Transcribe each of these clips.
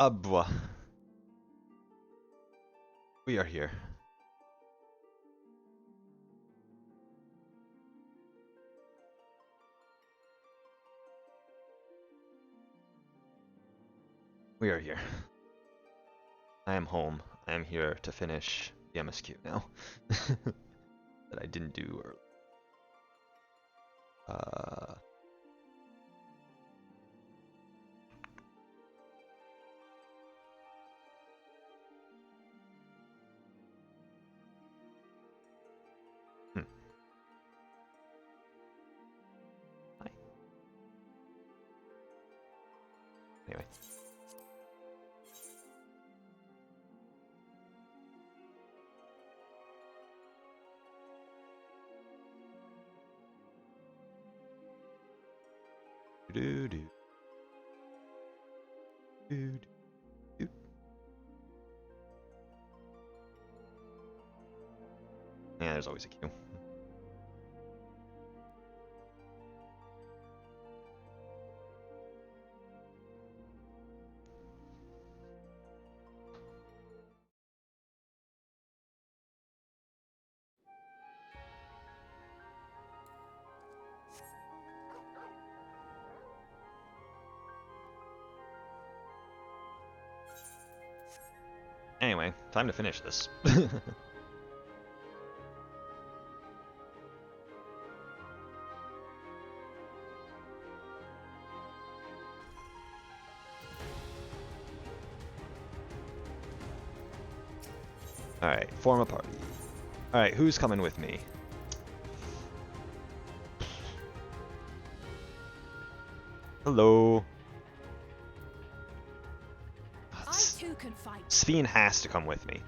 Abwa. We are here. We are here. I am home. I am here to finish the MSQ now. That I didn't do earlier. Hi. Anyway. Do do do do. Yeah, there's always a queue. Anyway, time to finish this. Alright, form a party. Alright, who's coming with me? Hello. I too can fight. Ffxiv has to come with me.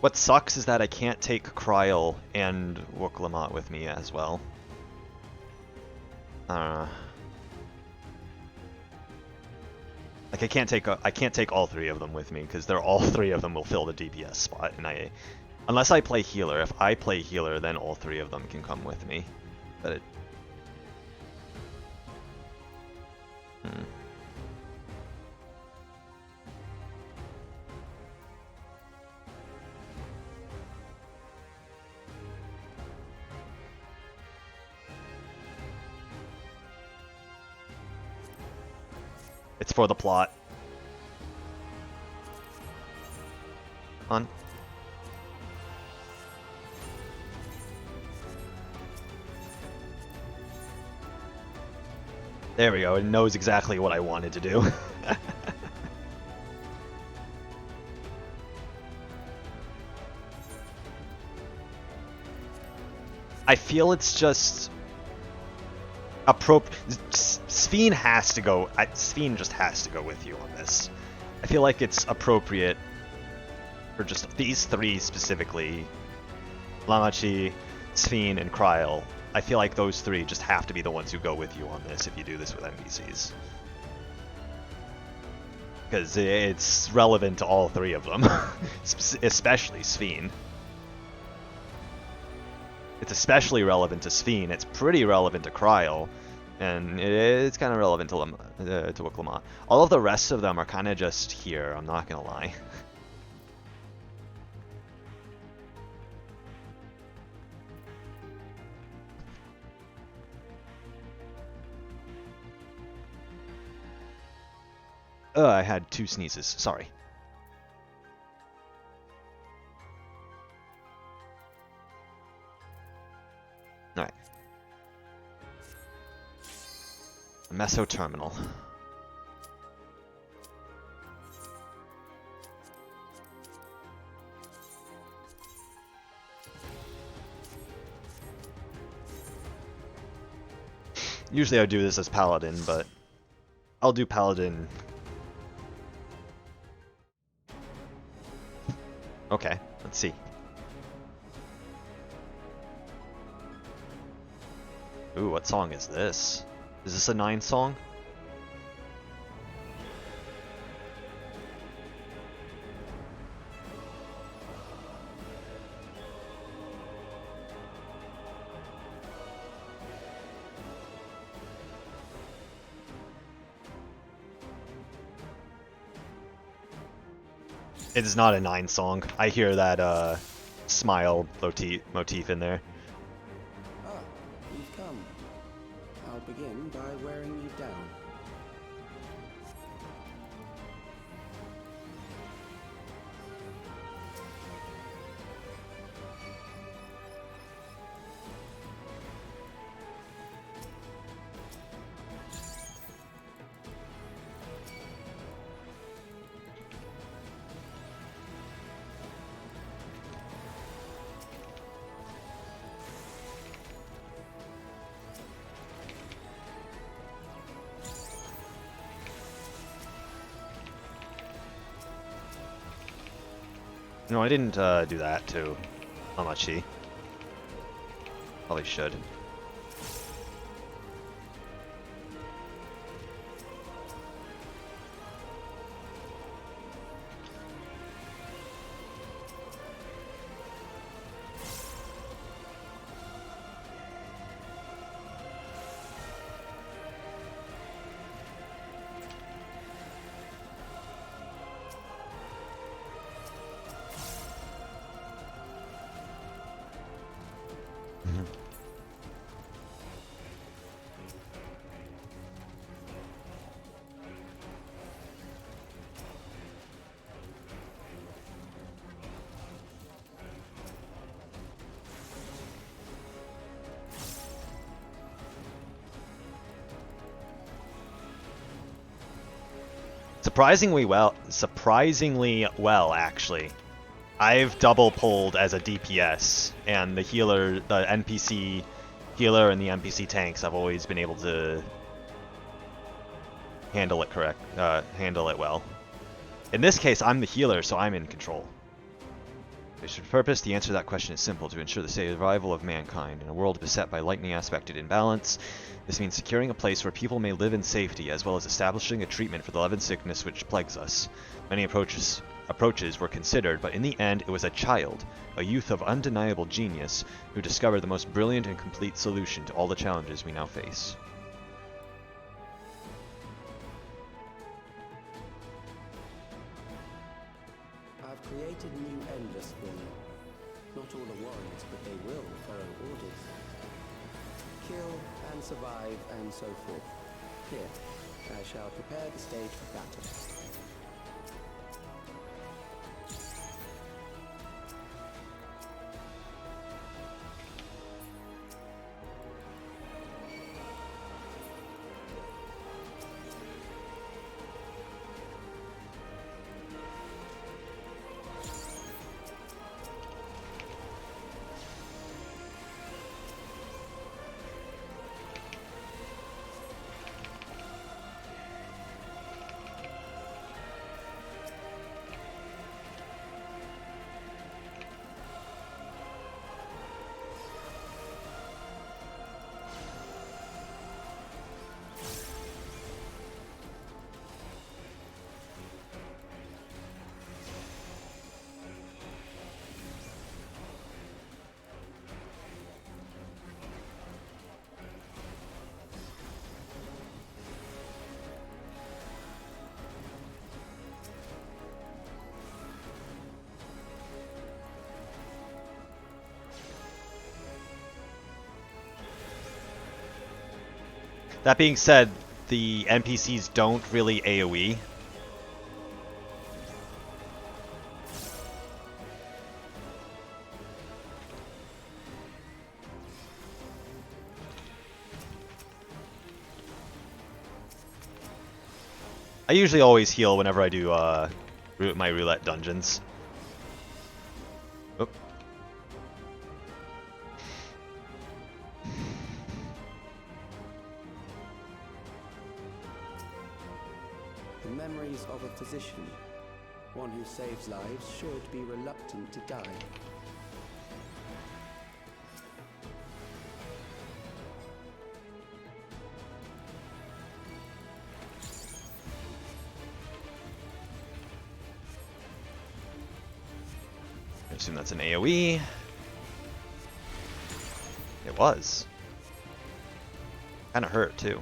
What sucks is that I can't take Kryl and Wuklamot with me as well. Like I can't take all three of them with me because all three of them will fill the DPS spot, and unless I play healer. If I play healer, then all three of them can come with me. But it. It's for the plot. On. There we go. It knows exactly what I wanted to do. I feel it's just Ffxiv has to go. Ffxiv just has to go with you on this. I feel like it's appropriate for just these three specifically, Lamachi, Ffxiv, and Kryl. I feel like those three just have to be the ones who go with you on this if you do this with NPCs. Because it's relevant to all three of them, especially Ffxiv. It's especially relevant to Ffxiv. It's pretty relevant to Kryl, and it's kind of relevant to Wuklamot. All of the rest of them are kind of just here. I'm not gonna lie. I had 2 sneezes. Sorry. Alright. Meso terminal. Usually I would do this as Paladin, but I'll do Paladin. Okay, let's see. Ooh, what song is this? Is this a 9 song? It is not a 9 song. I hear that smile motif in there. Ah, you've come. I'll begin by wearing you down. No, I didn't do that to Hamachi. Probably should. Surprisingly well, actually. I've double pulled as a DPS, and the healer, the NPC healer and the NPC tanks, I've always been able to handle it well. In this case, I'm the healer, so I'm in control. For purpose, the answer to that question is simple: to ensure the survival of mankind. In a world beset by lightning aspected imbalance, this means securing a place where people may live in safety, as well as establishing a treatment for the leaven sickness which plagues us. Many approaches were considered, but in the end it was a child, a youth of undeniable genius, who discovered the most brilliant and complete solution to all the challenges we now face. I've created new endless for you. Not all are warriors, but they will follow orders. Kill and survive and so forth. Here, I shall prepare the stage for battle. That being said, the NPCs don't really AoE. I usually always heal whenever I do my roulette dungeons. Oop. The memories of a physician. One who saves lives should be reluctant to die. I assume that's an AoE. It was. Kinda hurt too.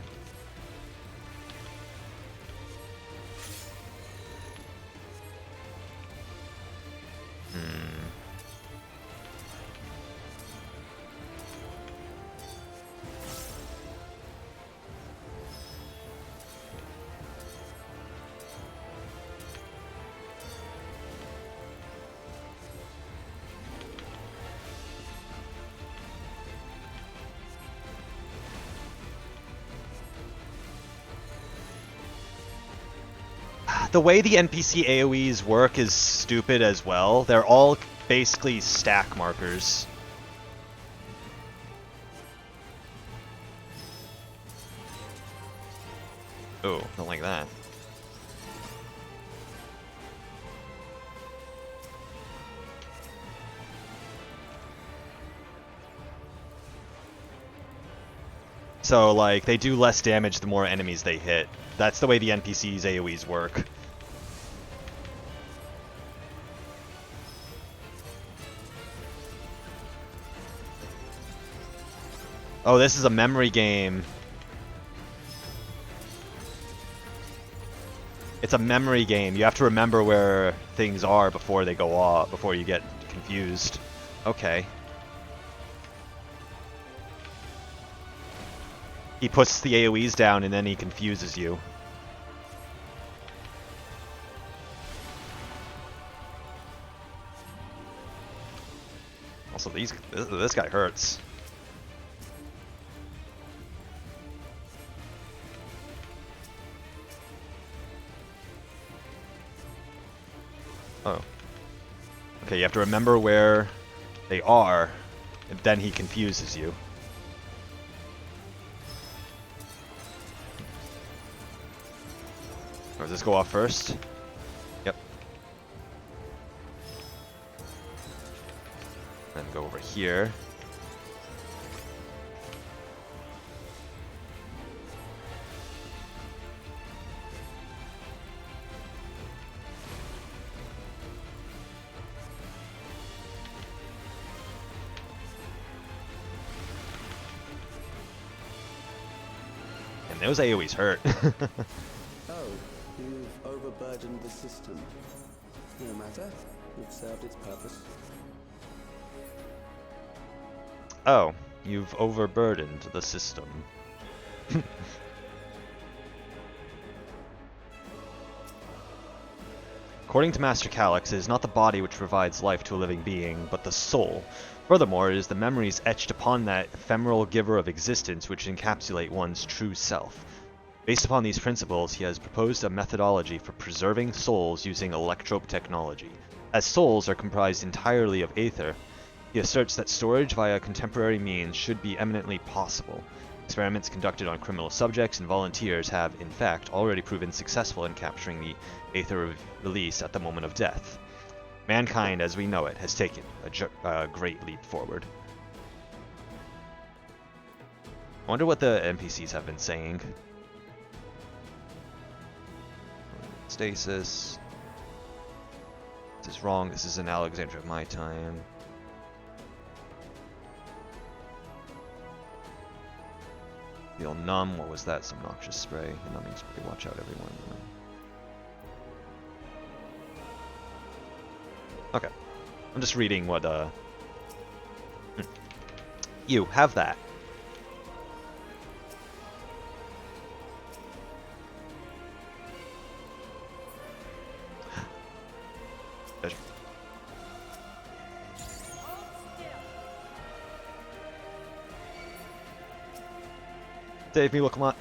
The way the NPC AoEs work is stupid as well. They're all basically stack markers. Oh, don't like that. So, like, they do less damage the more enemies they hit. That's the way the NPC's AoEs work. Oh, this is a memory game. It's a memory game. You have to remember where things are before they go off, before you get confused. Okay. He puts the AoEs down and then he confuses you. Also, this guy hurts. Oh. Okay, you have to remember where they are, and then he confuses you. Or does this go off first? Yep. Then go over here. And those AoEs hurt. Oh, you've overburdened the system. No matter, it served its purpose. Oh, you've overburdened the system. According to Master Calyx, it is not the body which provides life to a living being, but the soul. Furthermore, it is the memories etched upon that ephemeral giver of existence which encapsulate one's true self. Based upon these principles, he has proposed a methodology for preserving souls using electrope technology. As souls are comprised entirely of aether, he asserts that storage via contemporary means should be eminently possible. Experiments conducted on criminal subjects and volunteers have, in fact, already proven successful in capturing the aether release at the moment of death. Mankind, as we know it, has taken a great leap forward. I wonder what the NPCs have been saying. Stasis. This is wrong. This is in Alexandria of my time. Feel numb. What was that? Some noxious spray. The numbing spray. Watch out, everyone. Okay. I'm just reading what, You, have that. Save me, Wilkmot.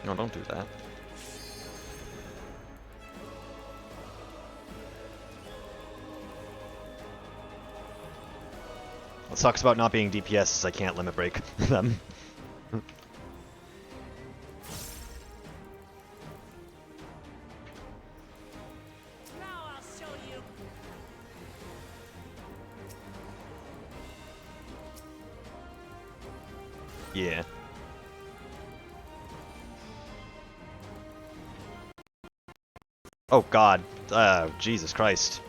No, don't do that. What sucks about not being DPS is I can't limit break them. Now I'll show you. Yeah. Oh god. Jesus Christ.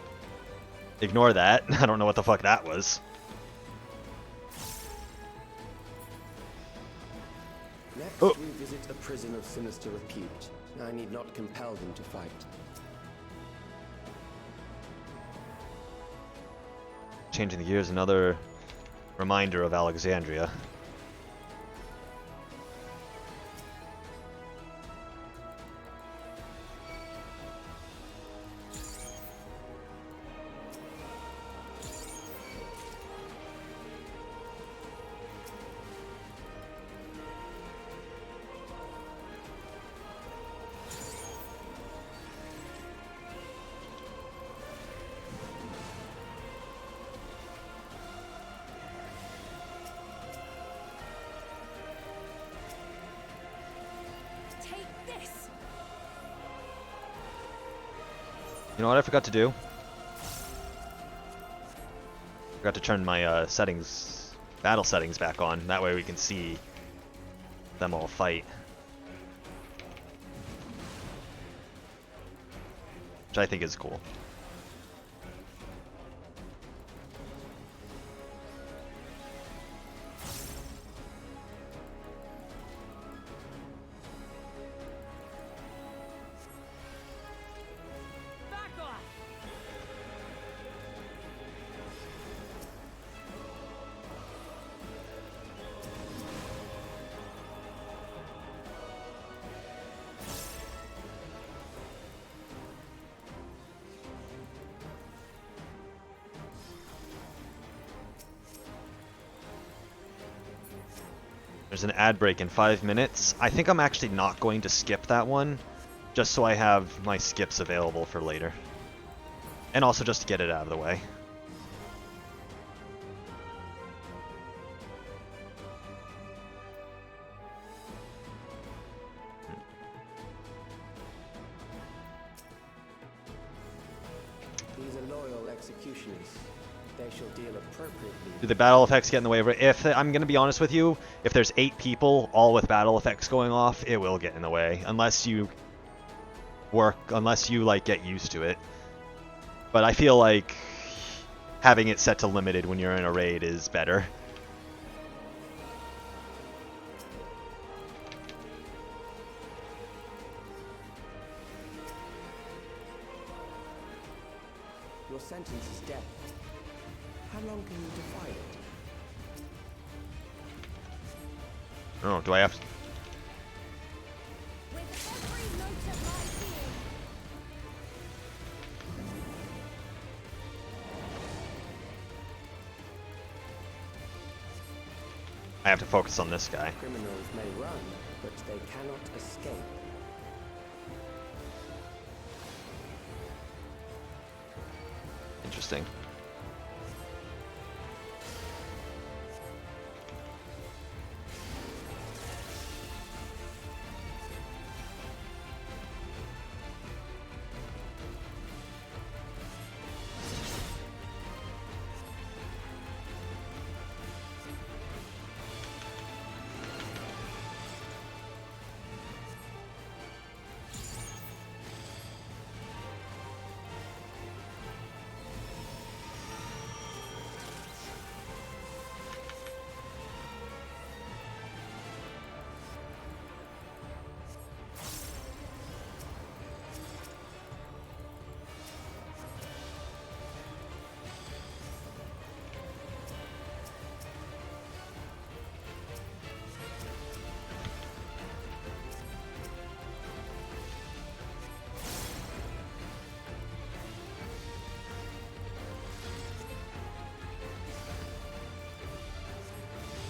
Ignore that. I don't know what the fuck that was. Next, Oh. we visit a prison of sinister repute. I need not compel them to fight. Changing the gears, another reminder of Alexandria. Take this. You know what I forgot to do? Forgot to turn my settings, battle settings back on. That way we can see them all fight. Which I think is cool. Back off. There's an ad break in 5 minutes. I think I'm actually not going to skip that one, just so I have my skips available for later. And also just to get it out of the way. These are loyal executioners. They shall deal appropriately. Do the battle effects get in the way of it? If I'm gonna be honest with you, if there's 8 people all with battle effects going off, it will get in the way unless you like get used to it. But I feel like having it set to limited when you're in a raid is better. Your sentence is death. How long can you defy it? Oh, do I have to? With every note of my being. I have to focus on this guy. Criminals may run, but they cannot escape. Interesting.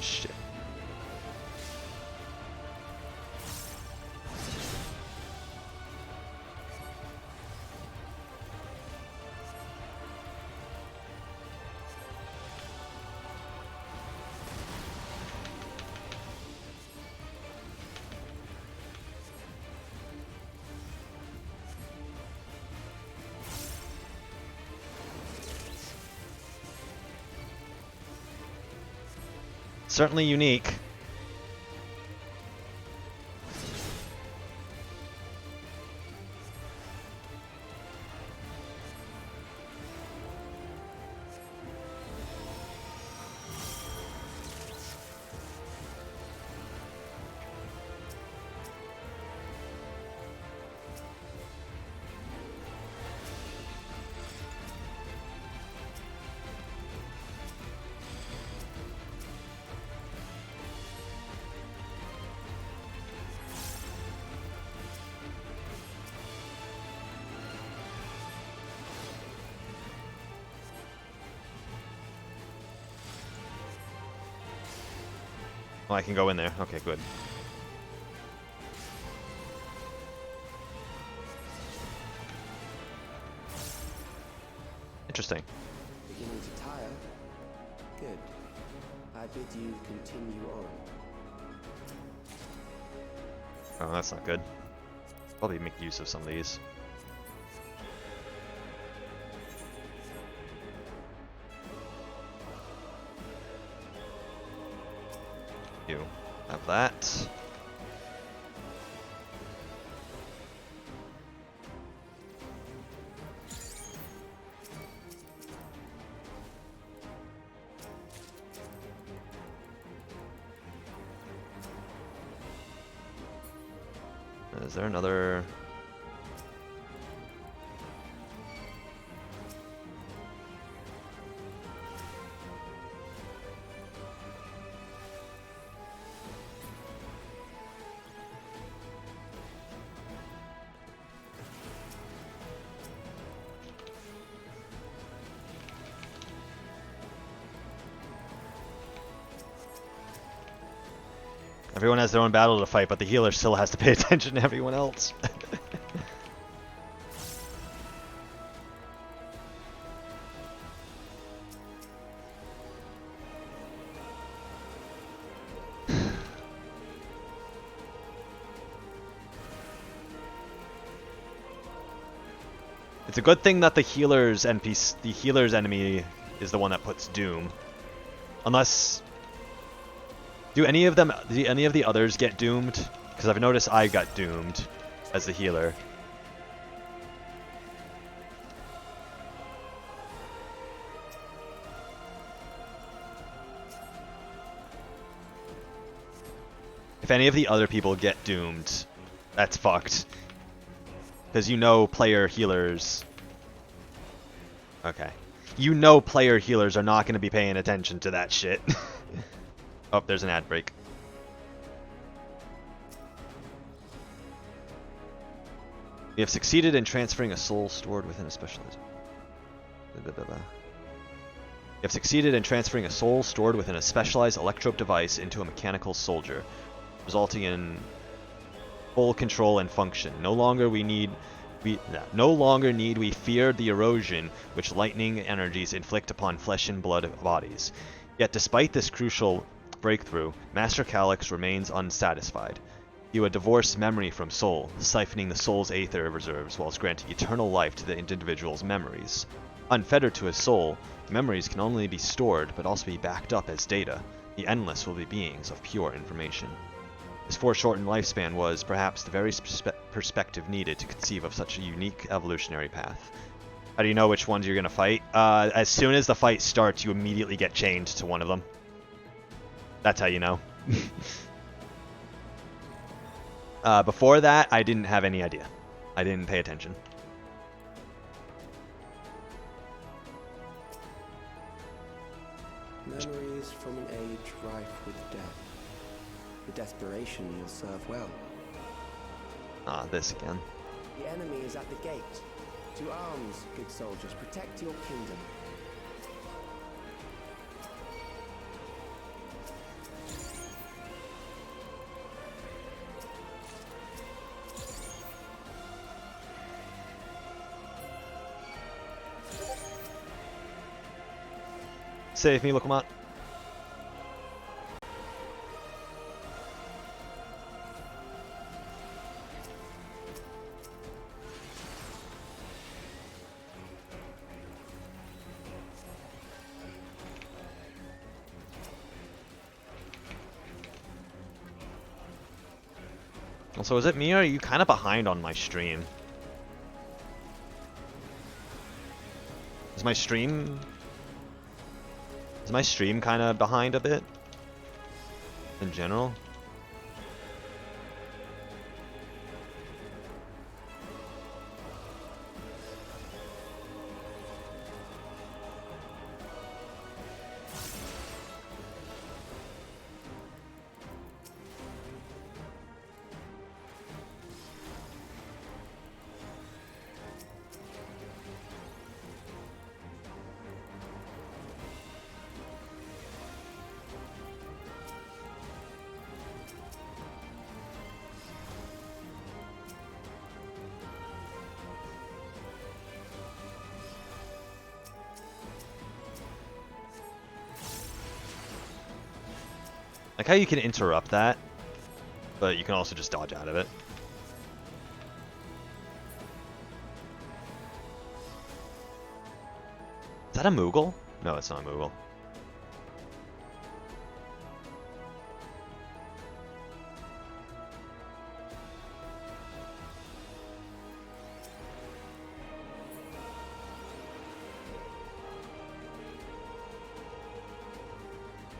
Shit. Certainly unique. Oh, I can go in there. Okay, good. Interesting. Beginning to tire? Good. I bid you continue on. Oh, that's not good. Probably make use of some of these. You have that. Is there another? Everyone has their own battle to fight, but the healer still has to pay attention to everyone else. It's a good thing that the healer's enemy is the one that puts doom. Unless, do any of the others get doomed? Because I've noticed I got doomed as the healer. If any of the other people get doomed, that's fucked. Because you know player healers... Okay. You know player healers are not going to be paying attention to that shit. Oh, there's an ad break. We have succeeded in transferring a soul stored within a specialized... We have succeeded in transferring a soul stored within a specialized electrope device into a mechanical soldier, resulting in full control and function. No longer need we fear the erosion which lightning energies inflict upon flesh and blood bodies. Yet despite this crucial breakthrough, Master Calyx remains unsatisfied. He would divorce memory from soul, siphoning the soul's aether reserves whilst granting eternal life to the individual's memories. Unfettered to his soul, memories can only be stored but also be backed up as data. The endless will be beings of pure information. His foreshortened lifespan was, perhaps, the very perspective needed to conceive of such a unique evolutionary path. How do you know which ones you're going to fight? As soon as the fight starts, you immediately get chained to one of them. That's how you know. Before that, I didn't have any idea. I didn't pay attention. Memories from an age rife with death. The desperation will serve well. Ah, this again. The enemy is at the gate. To arms, good soldiers, protect your kingdom. Save me, Lokomat. Also, is it me or are you kind of behind on my stream? Is my stream kind of behind a bit? In general? Like how you can interrupt that, but you can also just dodge out of it. Is that a Moogle? No, it's not a Moogle.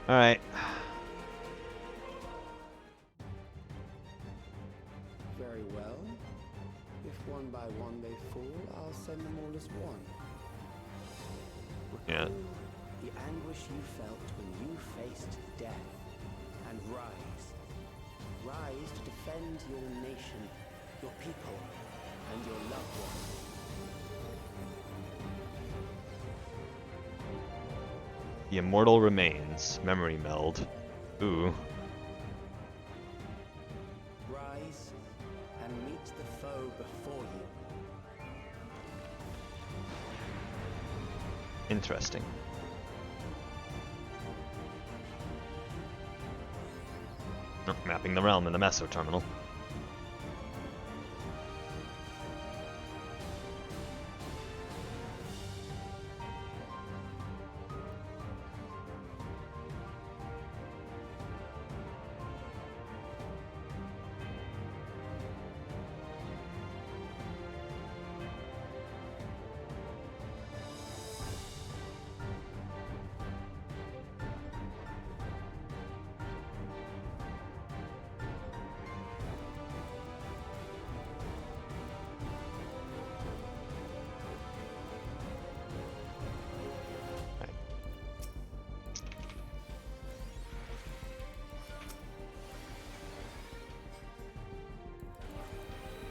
Alright. Very well. If one by one they fall, I'll send them all as one. Yeah. Recall the anguish you felt when you faced death, and rise. Rise to defend your nation, your people, and your loved ones. The Immortal Remains. Memory Meld. Ooh. Rise and meet the foe before you. Interesting. Oh, mapping the realm in the Meso terminal.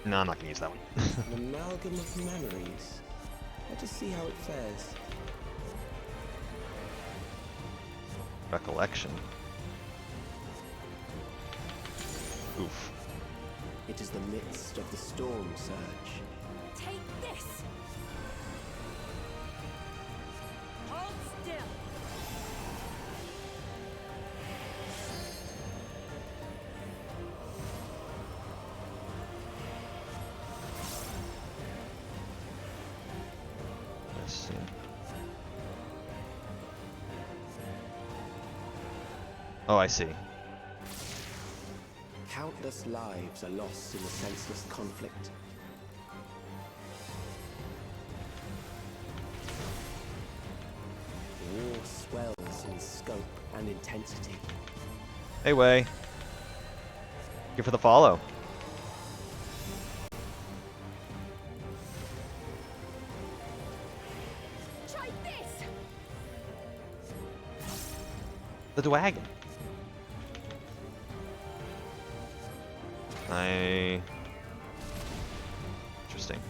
No, I'm not gonna use that one. An amalgam of memories. Let us see how it fares. Recollection. Oof. It is the midst of the storm surge. Take this! Hold still! Let's see. Oh, I see. Countless lives are lost in the senseless conflict. War swells in scope and intensity. Hey, Way. Here for the follow. Try this! The Dwagon. Interesting.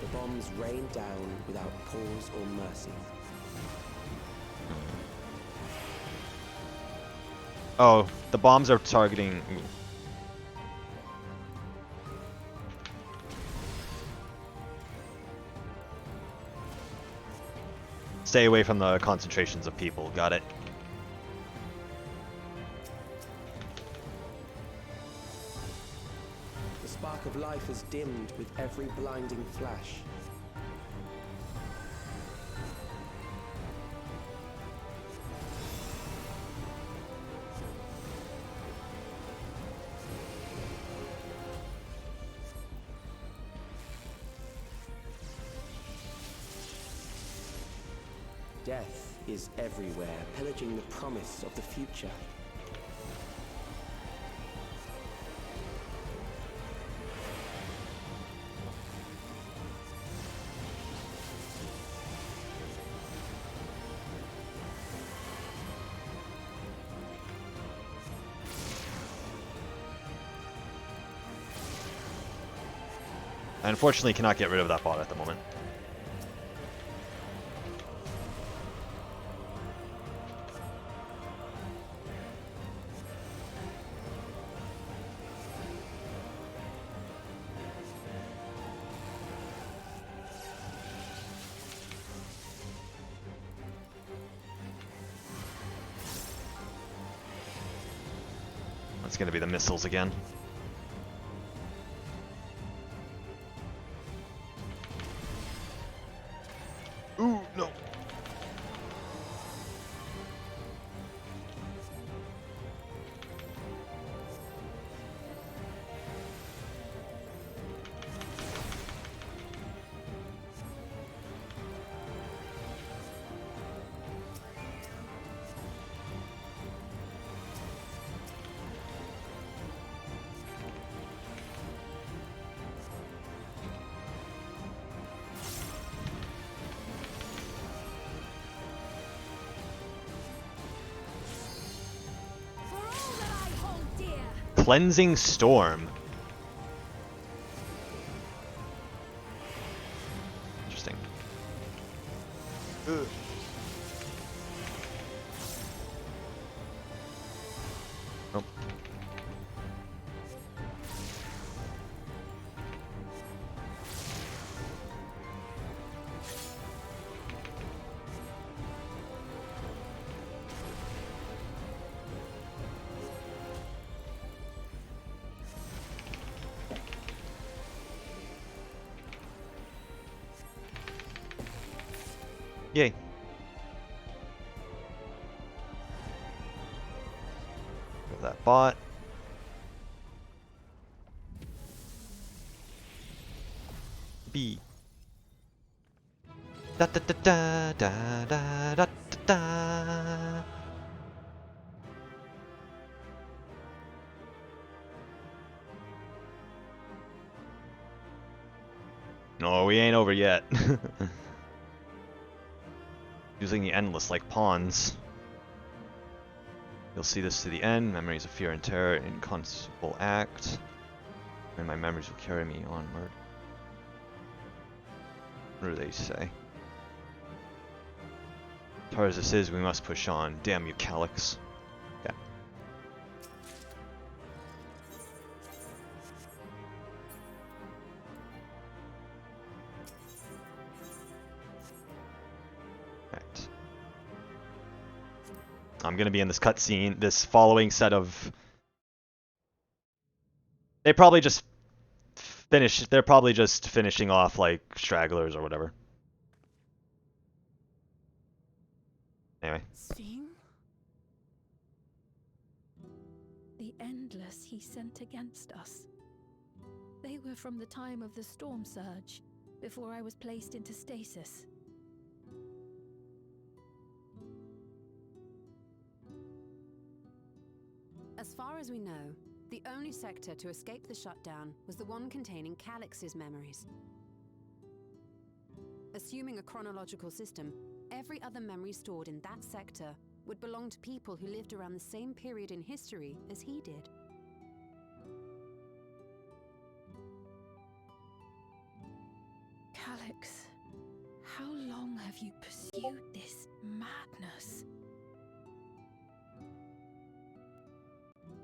The bombs rain down without pause or mercy. Oh, the bombs are targeting. Ooh. Stay away from the concentrations of people. Got it. The spark of life is dimmed with every blinding flash. Death is everywhere, pillaging the promise of the future. I unfortunately cannot get rid of that bot at the moment. It's gonna be the missiles again. Ooh, no. For all that I hold dear. Cleansing Storm. Interesting. Ugh. Nope. Yay. Got that bot. B. Da da da da da da da da. No, we ain't over yet. Using the endless like pawns. You'll see this to the end. Memories of fear and terror, inconceivable act. And my memories will carry me onward. What do they say? As hard as this is, we must push on. Damn you, Calyx. Yeah. Right. I'm gonna be in this cutscene, this following set of... They probably just they're probably just finishing off like stragglers or whatever. Anyway. Ffxiv? The endless he sent against us. They were from the time of the storm surge, before I was placed into stasis. As far as we know, the only sector to escape the shutdown was the one containing Calyx's memories. Assuming a chronological system, every other memory stored in that sector would belong to people who lived around the same period in history as he did. Calyx, how long have you pursued this madness?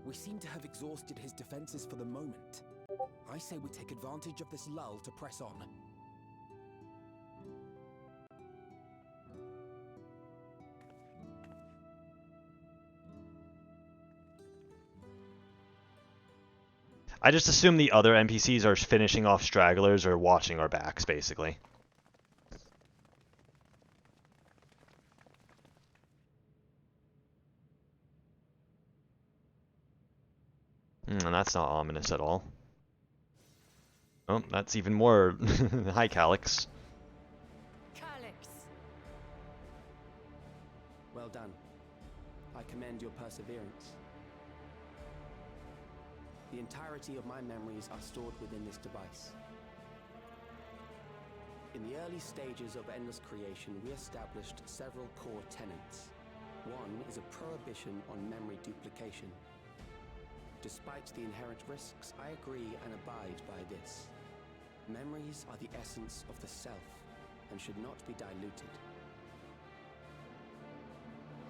We seem to have exhausted his defenses for the moment. I say we take advantage of this lull to press on. I just assume the other NPCs are finishing off stragglers or watching our backs, basically. And that's not ominous at all. Oh, that's even more. Hi, Calyx. Calyx! Well done. I commend your perseverance. The entirety of my memories are stored within this device. In the early stages of Endless Creation, we established several core tenets. One is a prohibition on memory duplication. Despite the inherent risks, I agree and abide by this. Memories are the essence of the self and should not be diluted.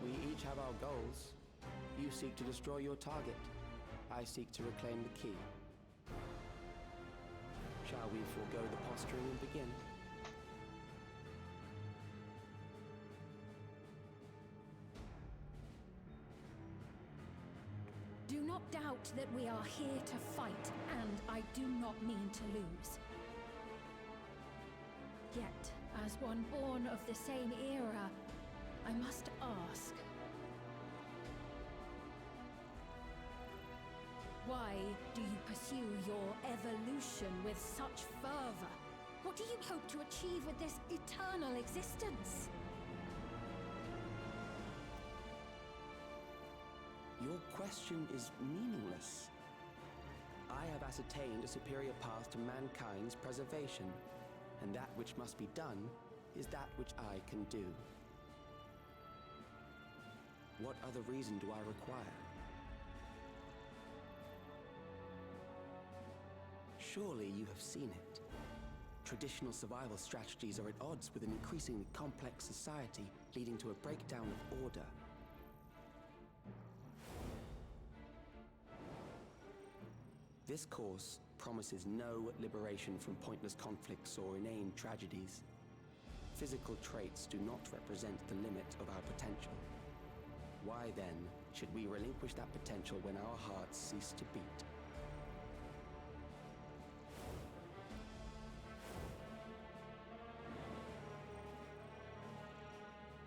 We each have our goals. You seek to destroy your target. I seek to reclaim the key. Shall we forego the posturing and begin? Do not doubt that we are here to fight, and I do not mean to lose. Yet, as one born of the same era, I must ask, why do you pursue your evolution with such fervor? What do you hope to achieve with this eternal existence? Your question is meaningless. I have ascertained a superior path to mankind's preservation, and that which must be done is that which I can do. What other reason do I require? Surely you have seen it. Traditional survival strategies are at odds with an increasingly complex society, leading to a breakdown of order. This course promises no liberation from pointless conflicts or inane tragedies. Physical traits do not represent the limit of our potential. Why then should we relinquish that potential when our hearts cease to beat?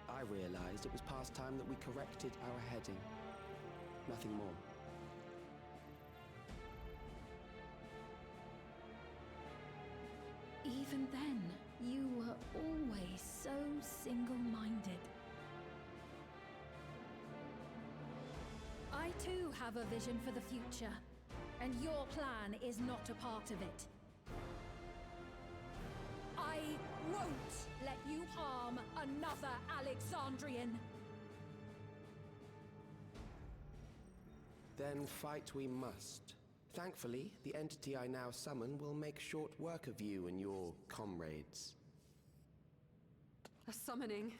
I realized it was past time that we corrected our heading. Nothing more. Even then, you were always so single-minded. I too have a vision for the future, and your plan is not a part of it. I won't let you harm another Alexandrian. Then fight we must. Thankfully, the entity I now summon will make short work of you and your comrades. A summoning.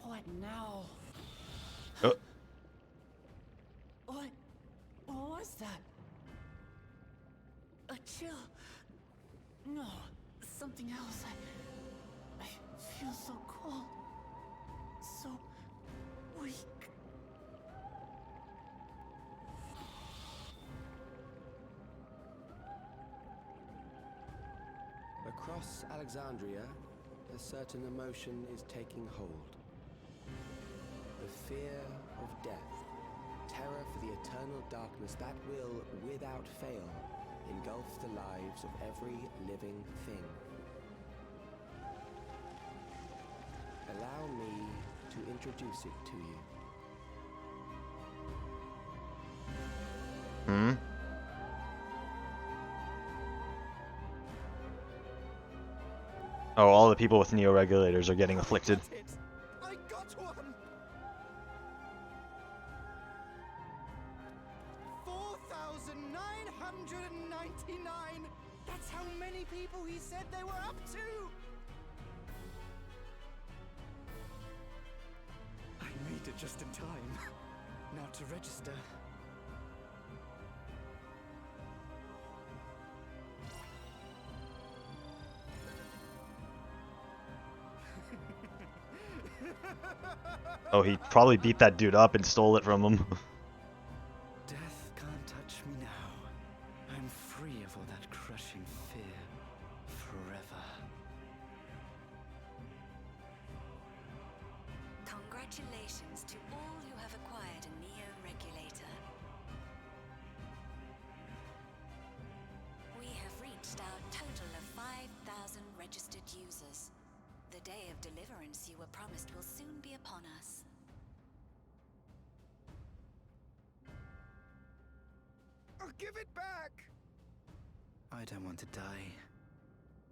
What now? Oh. What was that? A chill? No, something else. I feel so cold. So weak. Across Alexandria, a certain emotion is taking hold. The fear of death, terror for the eternal darkness that will, without fail, engulf the lives of every living thing. Allow me to introduce it to you. Oh, all the people with neo-regulators are getting afflicted. Got it! I got one! 4,999! That's how many people he said they were up to! I made it just in time. Now to register. Oh, he probably beat that dude up and stole it from him. Death can't touch me now. I'm free of all that crushing fear. Forever. Congratulations to all who have acquired a Neo-Regulator. We have reached our total of 5,000 registered users. The day of deliverance you were promised will soon be upon us. Oh, give it back! I don't want to die.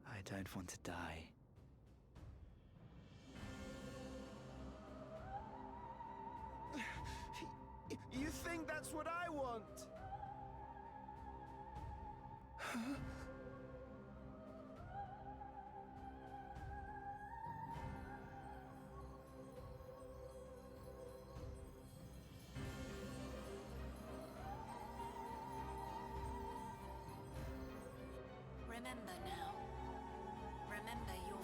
I don't want to die. You think that's what I want? Huh? Remember now. Remember your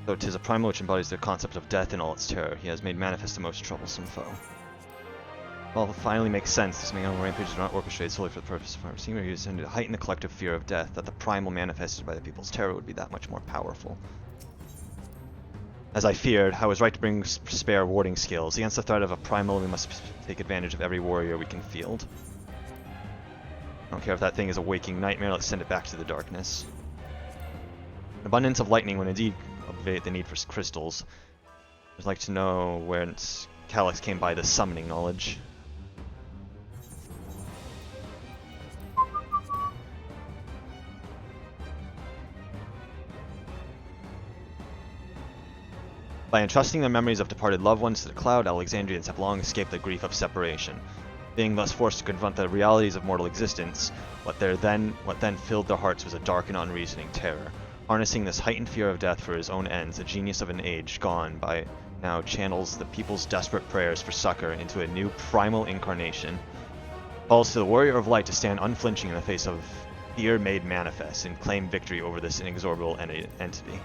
Though 'tis a primal which embodies the concept of death in all its terror, he has made manifest the most troublesome foe. Well, it finally makes sense. This mega rampages are not orchestrated solely for the purpose of harm. Seemingly intended to heighten the collective fear of death, that the primal manifested by the people's terror would be that much more powerful. As I feared, I was right to bring spare warding skills. Against the threat of a primal, we must take advantage of every warrior we can field. I don't care if that thing is a waking nightmare, let's send it back to the darkness. An abundance of lightning would indeed obviate the need for crystals. I'd like to know where Calyx came by this summoning knowledge. By entrusting the memories of departed loved ones to the cloud, Alexandrians have long escaped the grief of separation. Being thus forced to confront the realities of mortal existence, what then filled their hearts was a dark and unreasoning terror. Harnessing this heightened fear of death for his own ends, a genius of an age gone by now channels the people's desperate prayers for succor into a new primal incarnation. Calls to the warrior of light to stand unflinching in the face of fear made manifest and claim victory over this inexorable entity.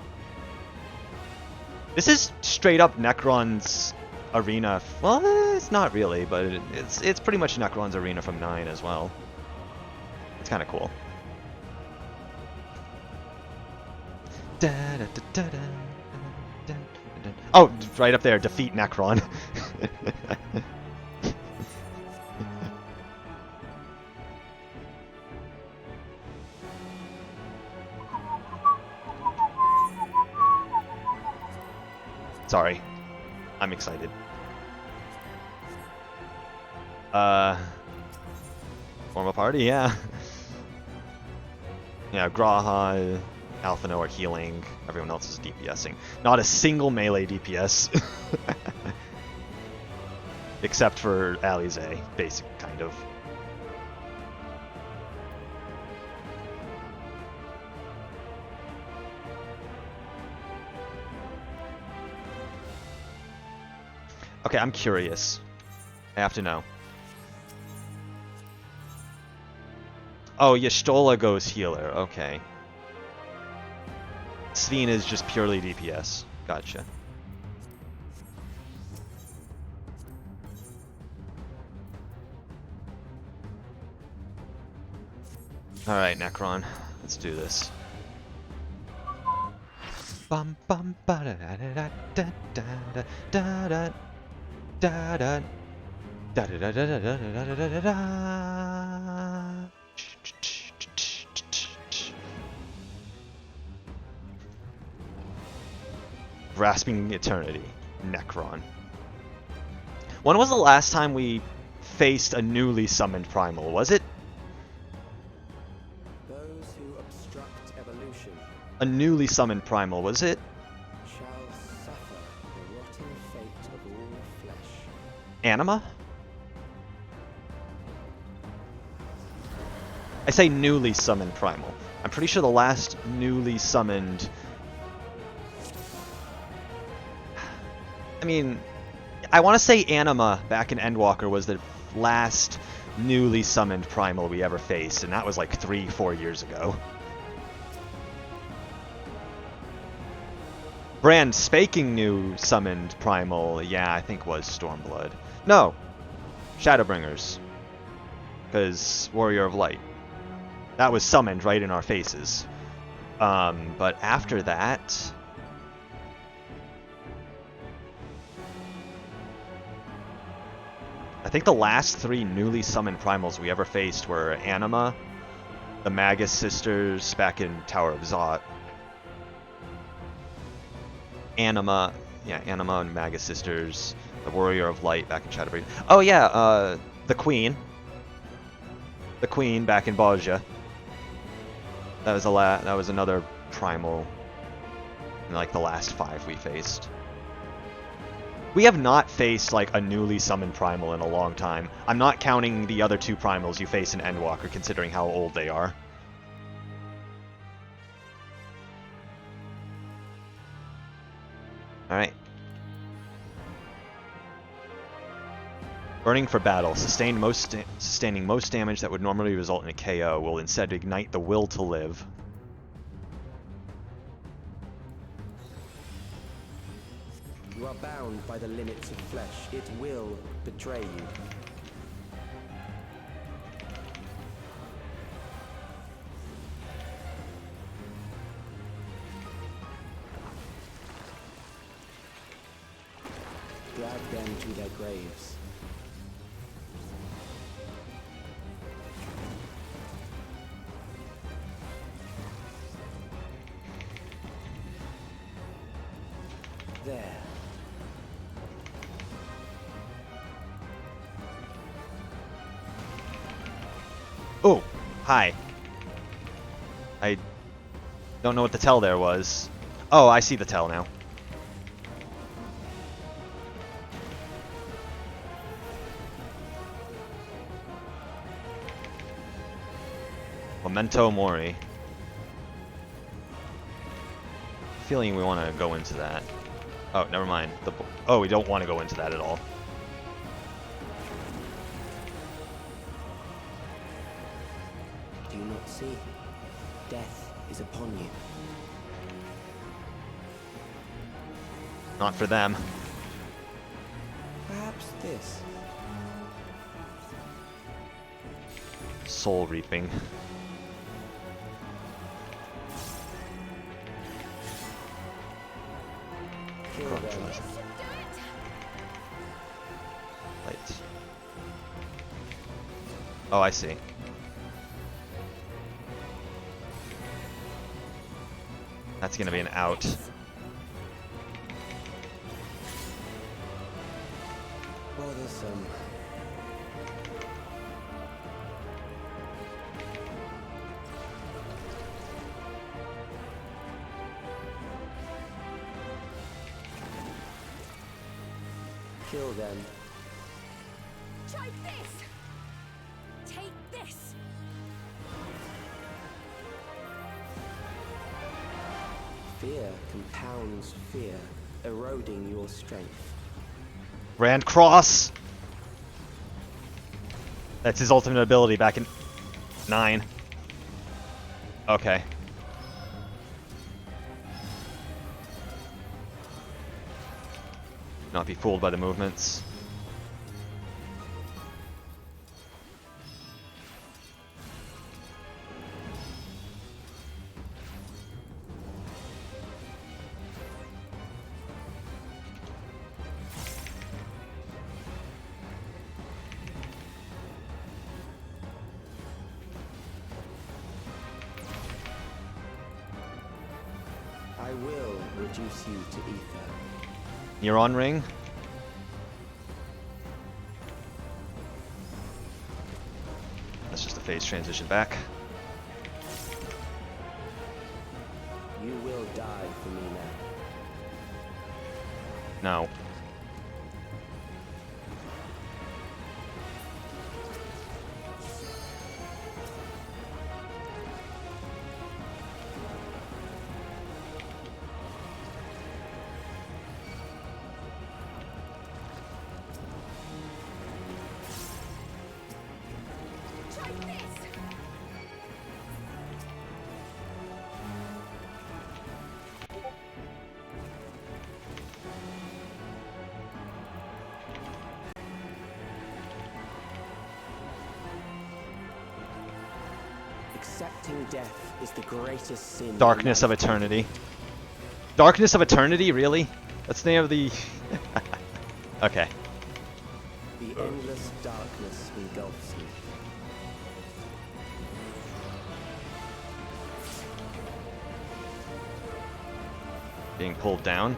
This is straight up Necron's arena. Well, it's not really, but it's pretty much Necron's arena from 9 as well. It's kind of cool. Oh, right up there, defeat Necron. Sorry. I'm excited. Form a party, yeah. Yeah, Graha, Alphino are healing, everyone else is DPSing. Not a single melee DPS. Except for Alize, basic, kind of. Okay, I'm curious. I have to know. Oh, Y'shtola goes healer, okay. Ffxiv is just purely DPS. Gotcha. Alright, Necron. Let's do this. Bum bum ba da da da da da da da da da da da da da da da da da da. Grasping Eternity, Necron. When was the last time we faced a newly summoned primal? Was it? Those who obstruct evolution A newly summoned primal, was it? shall suffer the rotten fate of all flesh. Anima? I say newly summoned primal. I'm pretty sure the last newly summoned... I mean, I want to say Anima back in Endwalker was the last newly summoned primal we ever faced, and that was like 3-4 years ago. Brand Spaking new summoned primal, yeah, I think was Stormblood. No, Shadowbringers, because Warrior of Light. That was summoned right in our faces. But after that... I think the last 3 newly summoned primals we ever faced were Anima, the Magus Sisters back in Tower of Zot. Anima and Magus Sisters, the Warrior of Light back in Shadowbringers. Oh yeah, the Queen. The Queen back in Bozja. That was another primal in like the last 5 we faced. We have not faced like a newly summoned primal in a long time. I'm not counting the other 2 primals you face in Endwalker, considering how old they are. Alright. Burning for battle. Sustaining most damage that would normally result in a KO will instead ignite the will to live. bound by the limits of flesh. It will betray you. Drag them to their graves. There. Oh, hi. I don't know what the tell there was. Oh, I see the tell now. Memento Mori. Feeling we want to go into that. Oh, never mind. Oh, we don't want to go into that at all. Do you not see? Death is upon you. Not for them. Perhaps this. Soul reaping. Kill them. Light. Oh, I see. That's gonna be an out. Bothersome. Kill them. Try this! Take this! Fear compounds fear, eroding your strength. Rand Cross! That's his ultimate ability back in 9. Okay. Not be fooled by the movements. I will reduce you to ether. Neuron ring. That's just a phase transition back. You will die for me now. No. Try this! Accepting death is the greatest sin. Darkness of Eternity. Darkness of Eternity, really? That's the name of the... Okay. The endless darkness engulfs you. Being pulled down.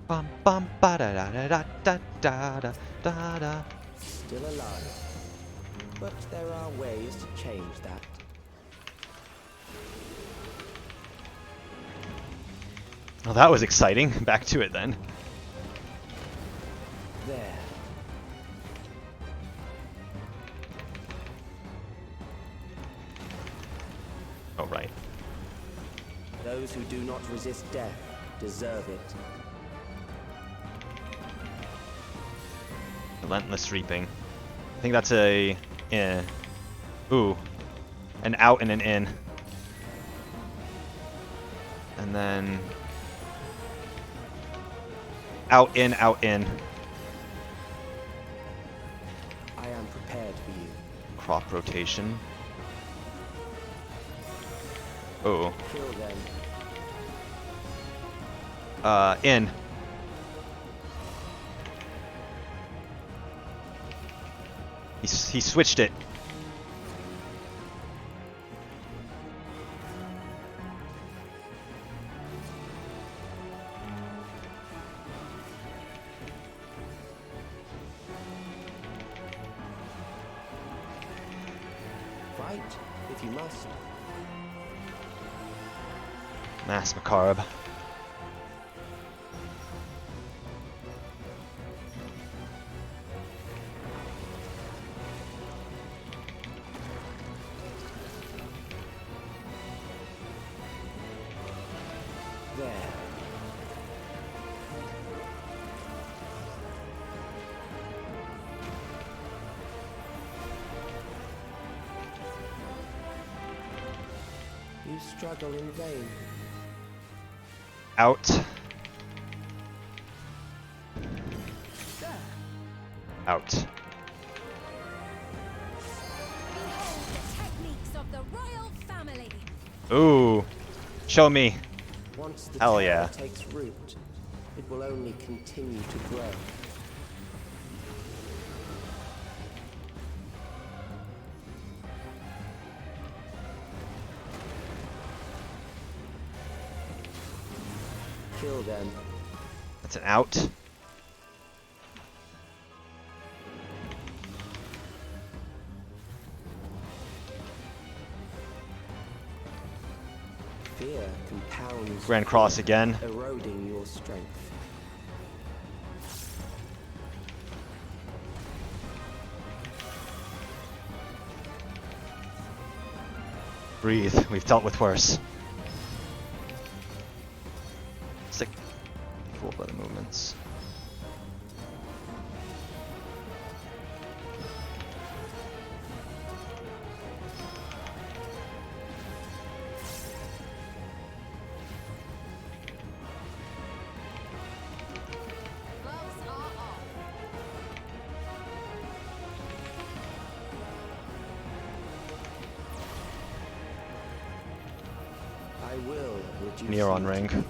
Bum bum ba da da da da da da da da. Still alive. But there are ways to change that. Well, that was exciting. Back to it then. There. Oh, right. Those who do not resist death deserve it. Relentless reaping. I think that's a... Ooh. An out and an in. And then... Out, in, out, in. I am prepared for you. Crop rotation. Oh. Kill them. In. He switched it. Fight, if you must. Mass Macabre. There. You struggle in vain. Out. Out. Behold the techniques of the royal family. Ooh. Show me. Once the Hell terror yeah. takes root, it will only continue to grow. Kill them. That's an out. Fear compounds. Grand Cross again. Eroding your strength. Breathe. We've dealt with worse. Stick. Fooled by the movements. Gloves are off. I will reduce Neuron you to ring. ether.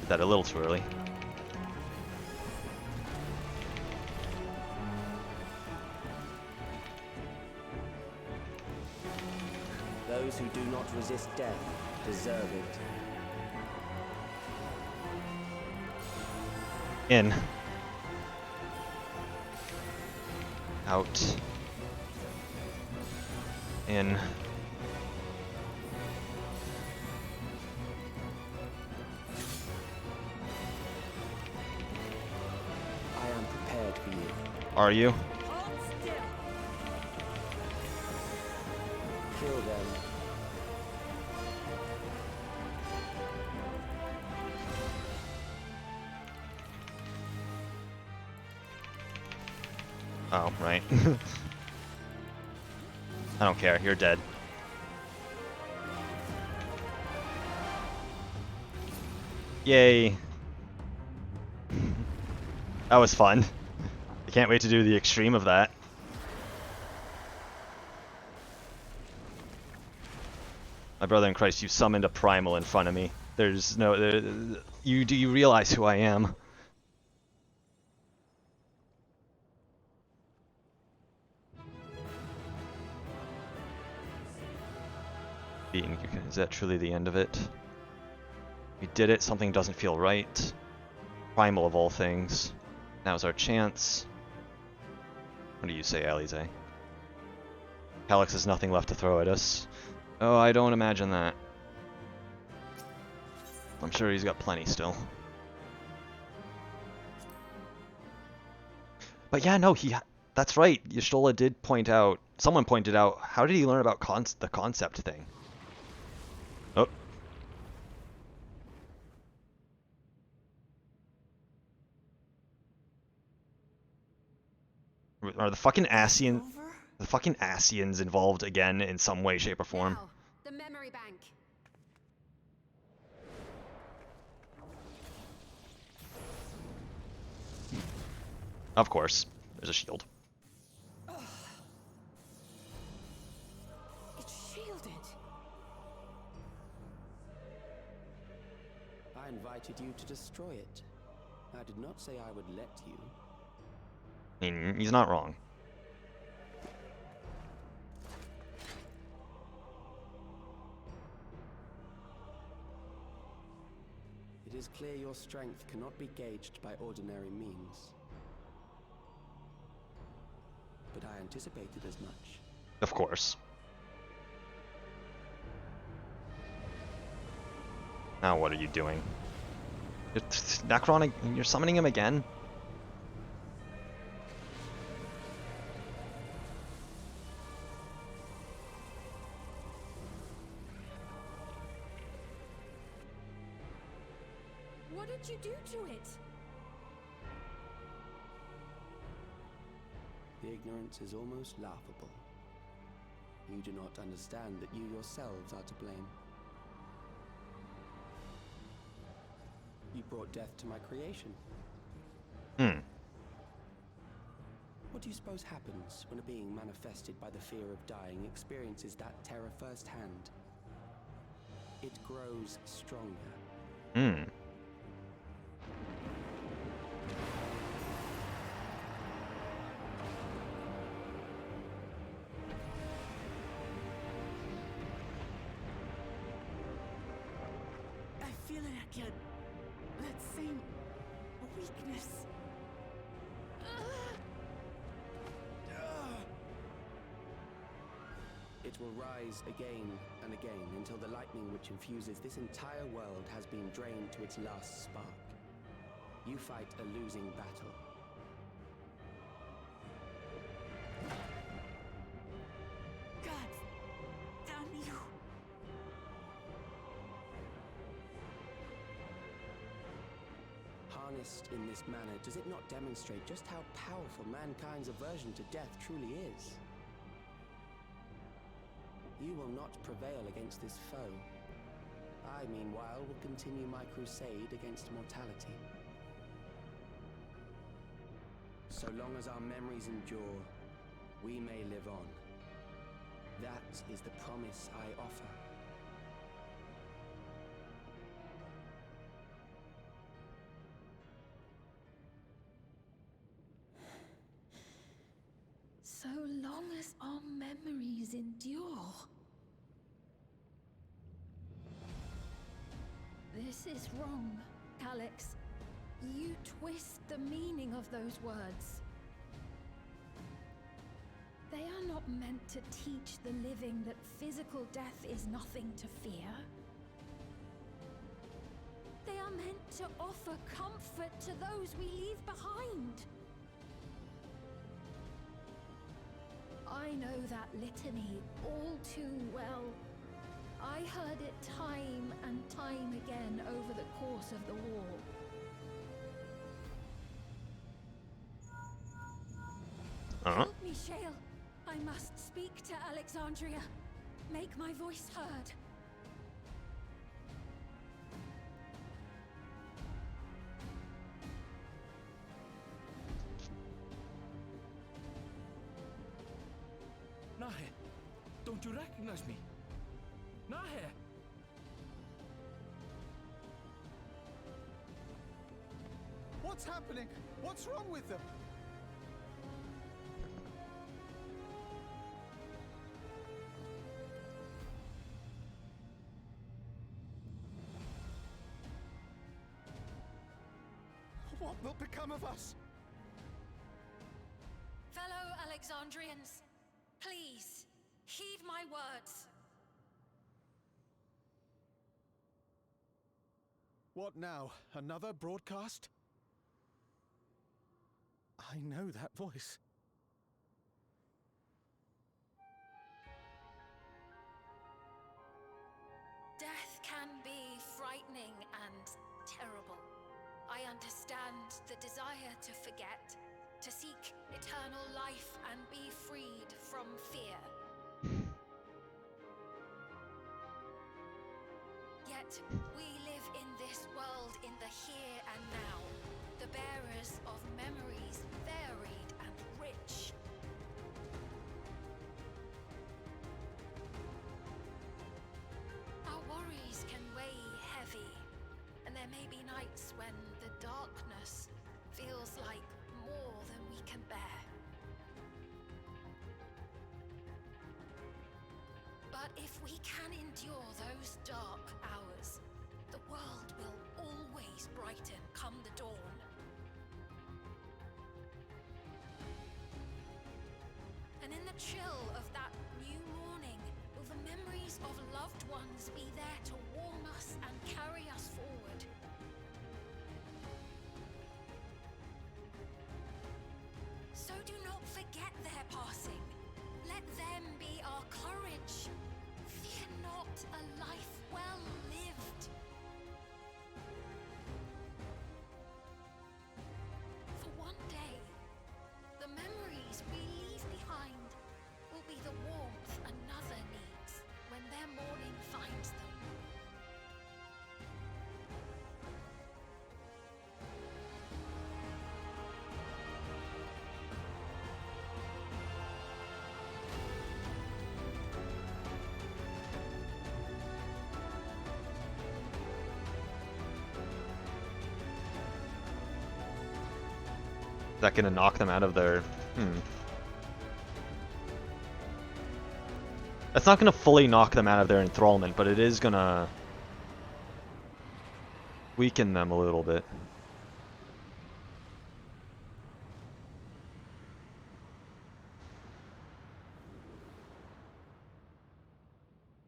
Did that a little too early. Those who do not resist death deserve it. In. Out. In. I am prepared for you. Are you? Hold still. Kill them. Oh, right. I don't care. You're dead. Yay. That was fun. I can't wait to do the extreme of that. My brother in Christ, you summoned a primal in front of me. There's no... do you realize who I am? Is that truly the end of it? We did it, something doesn't feel right. Primal of all things. Now's our chance. What do you say, Alize? Calyx has nothing left to throw at us. Oh, I don't imagine that. I'm sure he's got plenty still. But yeah, no, that's right. Y'shtola did point out, someone pointed out, how did he learn about the concept thing? Oh. Are the fucking Asians involved again in some way, shape, or form? Now, the memory bank. Of course. There's a shield. It's shielded. I invited you to destroy it. I did not say I would let you. I mean, he's not wrong. It is clear your strength cannot be gauged by ordinary means. But I anticipated as much. Of course. Now what are you doing? Necron, you're summoning him again? What did you do to it? The ignorance is almost laughable. You do not understand that you yourselves are to blame. You brought death to my creation. What do you suppose happens when a being manifested by the fear of dying experiences that terror firsthand? It grows stronger. I feel like let's say, a weakness. It will rise again and again until the lightning which infuses this entire world has been drained to its last spark. You fight a losing battle. God damn you. Harnessed in this manner, does it not demonstrate just how powerful mankind's aversion to death truly is? You will not prevail against this foe. I, meanwhile, will continue my crusade against mortality. So long as our memories endure, we may live on. That is the promise I offer. So long as our memories endure. This is wrong, Calyx. You twist the meaning of those words. They are not meant to teach the living that physical death is nothing to fear. They are meant to offer comfort to those we leave behind. I know that litany all too well. I heard it time and time again over the course of the war. Help me, Shale. I must speak to Alexandria. Make my voice heard. Nahe, don't you recognize me? Nahe! What's happening? What's wrong with them? What will become of us? Fellow Alexandrians, please, heed my words. What now? Another broadcast? I know that voice. Death can be frightening and terrible. I understand the desire to forget, to seek eternal life and be freed from fear. Yet, we live in this world in the here and now, the bearers of memories varied and rich. Our worries can weigh heavy, and there may be nights when the darkness feels like more than we can bear. But if we can endure those dark hours, the world will always brighten come the dawn. And in the chill of that new morning, will the memories of loved ones be there to warm us and carry us forward? So do not forget their passing. Let them be our courage. Fear not a life well lived. For one day, the memories we leave behind will be the warmth another needs when their morning finds them. Is that gonna knock them out of their... That's not gonna fully knock them out of their enthrallment, but it is gonna weaken them a little bit.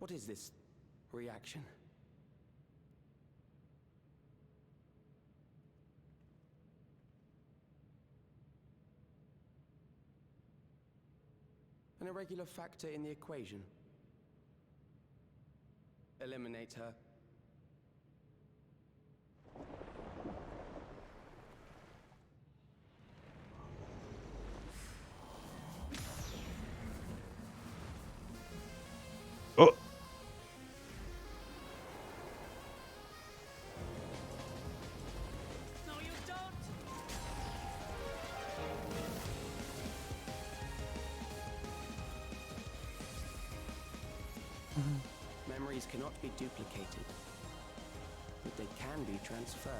What is this reaction? An irregular factor in the equation. Eliminate her. Oh! No, you don't! Memories cannot be duplicated, but they can be transferred.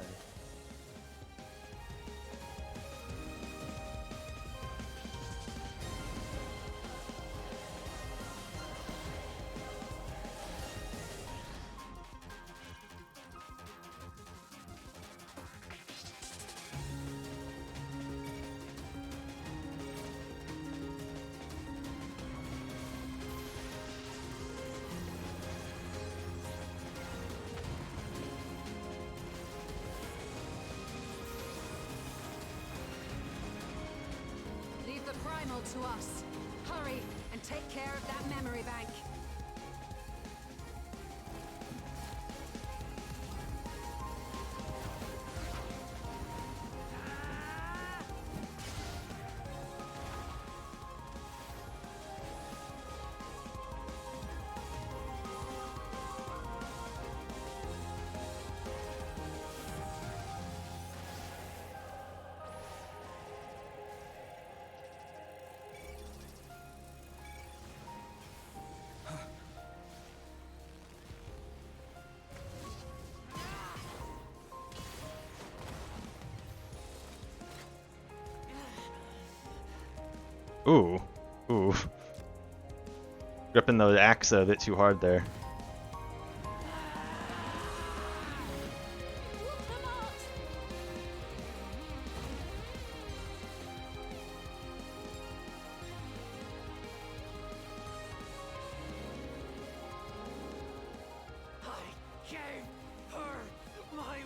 Leave the primal to us. Hurry and take care of that memory bank. Ooh. Ooh. Gripping the axe a bit too hard there. I gave her my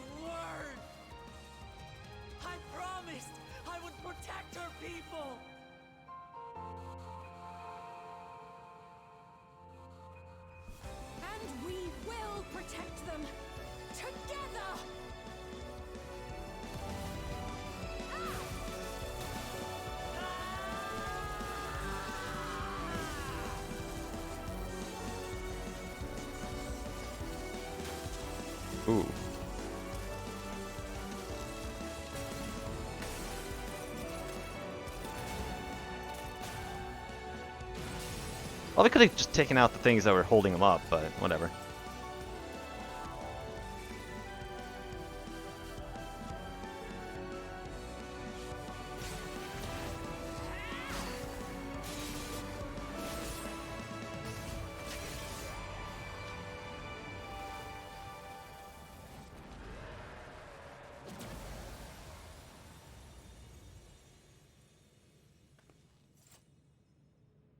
Well, we could have just taken out the things that were holding him up, but whatever.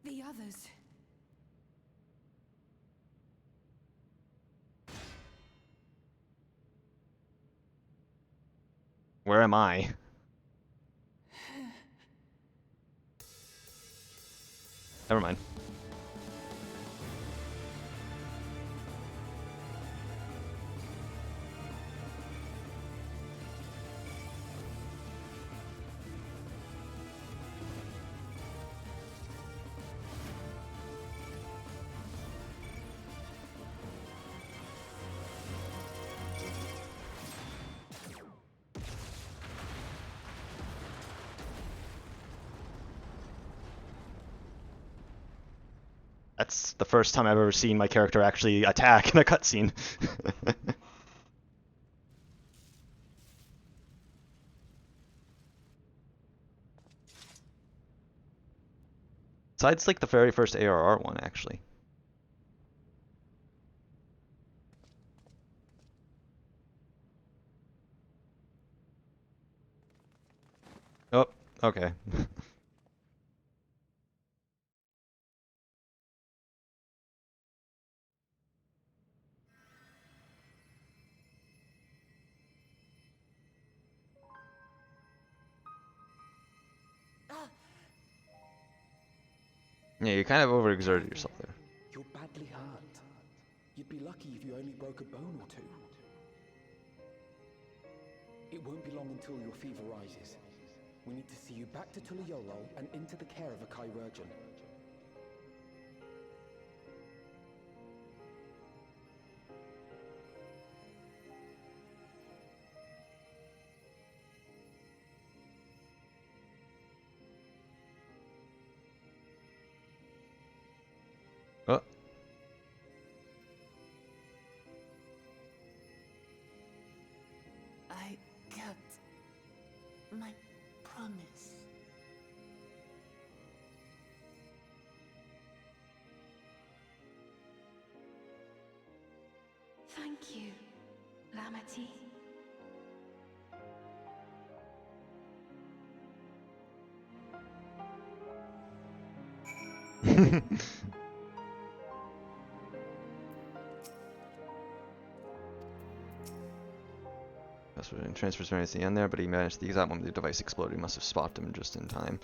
The others. Where am I? Never mind. That's the first time I've ever seen my character actually attack in a cutscene. Besides, like the very first ARR one, actually. Oh, okay. Yeah, you kind of overexerted yourself there. You're badly hurt. You'd be lucky if you only broke a bone or two. It won't be long until your fever rises. We need to see you back to Tulayolo and into the care of a chirurgeon. Oh. I kept my promise. Thank you, Lamati. Transfers right at the end there, but he managed the exact moment the device exploded. He must have spotted him just in time.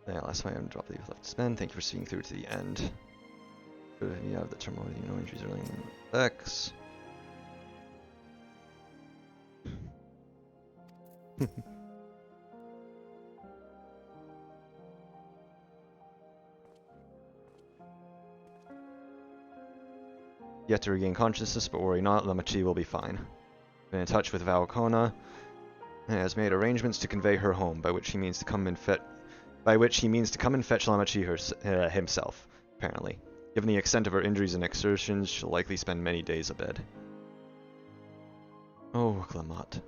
Yeah, last time I haven't dropped the left to spend. Thank you for seeing through to the end. You have the terminal with no injuries early in effects. Yet to regain consciousness, but worry not, Lamachi will be fine. Been in touch with Valcona and has made arrangements to convey her home, by which he means to come and fetch Lamachi himself, apparently. Given the extent of her injuries and exertions, she'll likely spend many days abed. Oh, Glamat.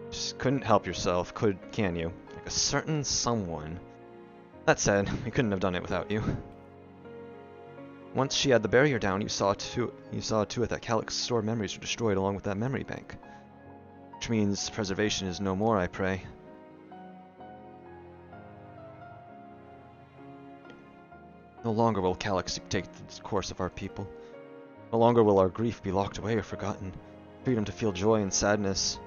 Just couldn't help yourself, can you? Like a certain someone. That said, we couldn't have done it without you. Once she had the barrier down, you saw to it that Calyx's stored memories were destroyed along with that memory bank. Which means preservation is no more, I pray. No longer will Calyx dictate the course of our people. No longer will our grief be locked away or forgotten. Freedom to feel joy and sadness,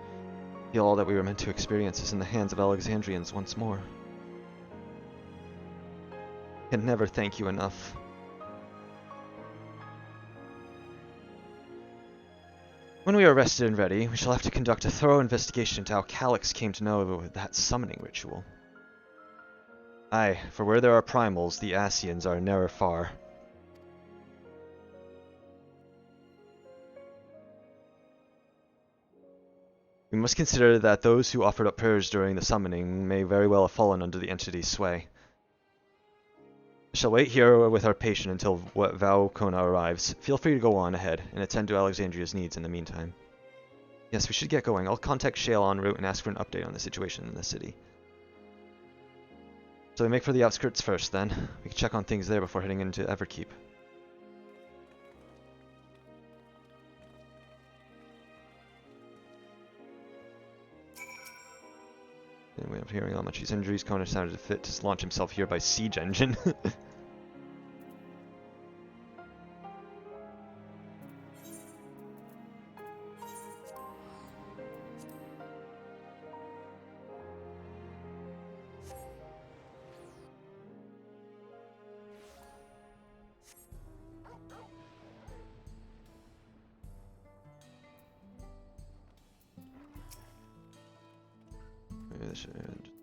feel all that we were meant to experience, is in the hands of Alexandrians once more. I can never thank you enough. When we are rested and ready, we shall have to conduct a thorough investigation into how Calyx came to know of that summoning ritual. Aye, for where there are primals, the Asians are never far. We must consider that those who offered up prayers during the summoning may very well have fallen under the entity's sway. Shall wait here with our patient until Valkona arrives. Feel free to go on ahead and attend to Alexandria's needs in the meantime. Yes, we should get going. I'll contact Shale en route and ask for an update on the situation in the city. So we make for the outskirts first, then. We can check on things there before heading into Everkeep. And we have hearing how much his injuries. Kona sounded fit to launch himself here by siege engine.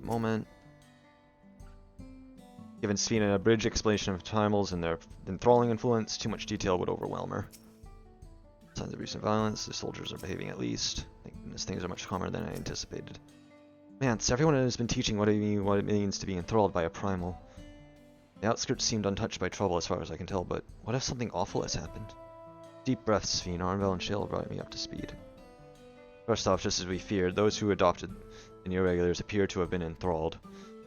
Moment. Given Sphene an abridged explanation of Timals and their enthralling influence, too much detail would overwhelm her. Signs of recent violence, the soldiers are behaving at least. Thank goodness things are much calmer than I anticipated. Mance, everyone has been teaching what it means to be enthralled by a primal. The outskirts seemed untouched by trouble as far as I can tell, but what if something awful has happened? Deep breaths, Sphene. Arnvel and Shale brought me up to speed. First off, just as we feared, those who adopted the irregulars appear to have been enthralled.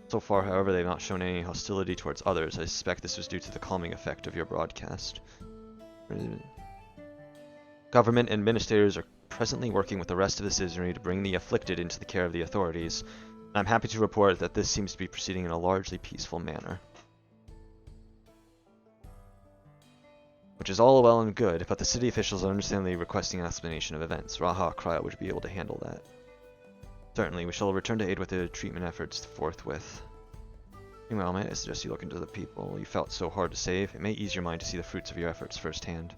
So far, however, they have not shown any hostility towards others. I suspect this was due to the calming effect of your broadcast. Government administrators are presently working with the rest of the citizenry to bring the afflicted into the care of the authorities, and I'm happy to report that this seems to be proceeding in a largely peaceful manner. Which is all well and good, but the city officials are understandably requesting an explanation of events. Raha Krya would be able to handle that. Certainly, we shall return to aid with the treatment efforts forthwith. Meanwhile, might I suggest you look into the people you felt so hard to save? It may ease your mind to see the fruits of your efforts firsthand.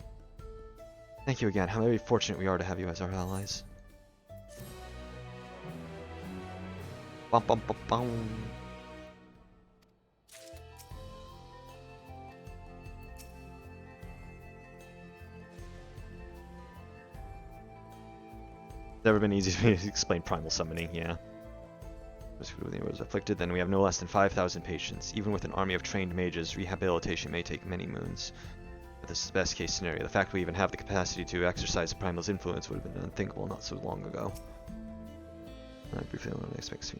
Thank you again. How very fortunate we are to have you as our allies. Bum, bum, bum, bum. Never been easy for me to explain primal summoning, yeah. Was afflicted, then we have no less than 5,000 patients. Even with an army of trained mages, rehabilitation may take many moons. But this is the best case scenario. The fact we even have the capacity to exercise the primal's influence would have been unthinkable not so long ago. I briefly don't expect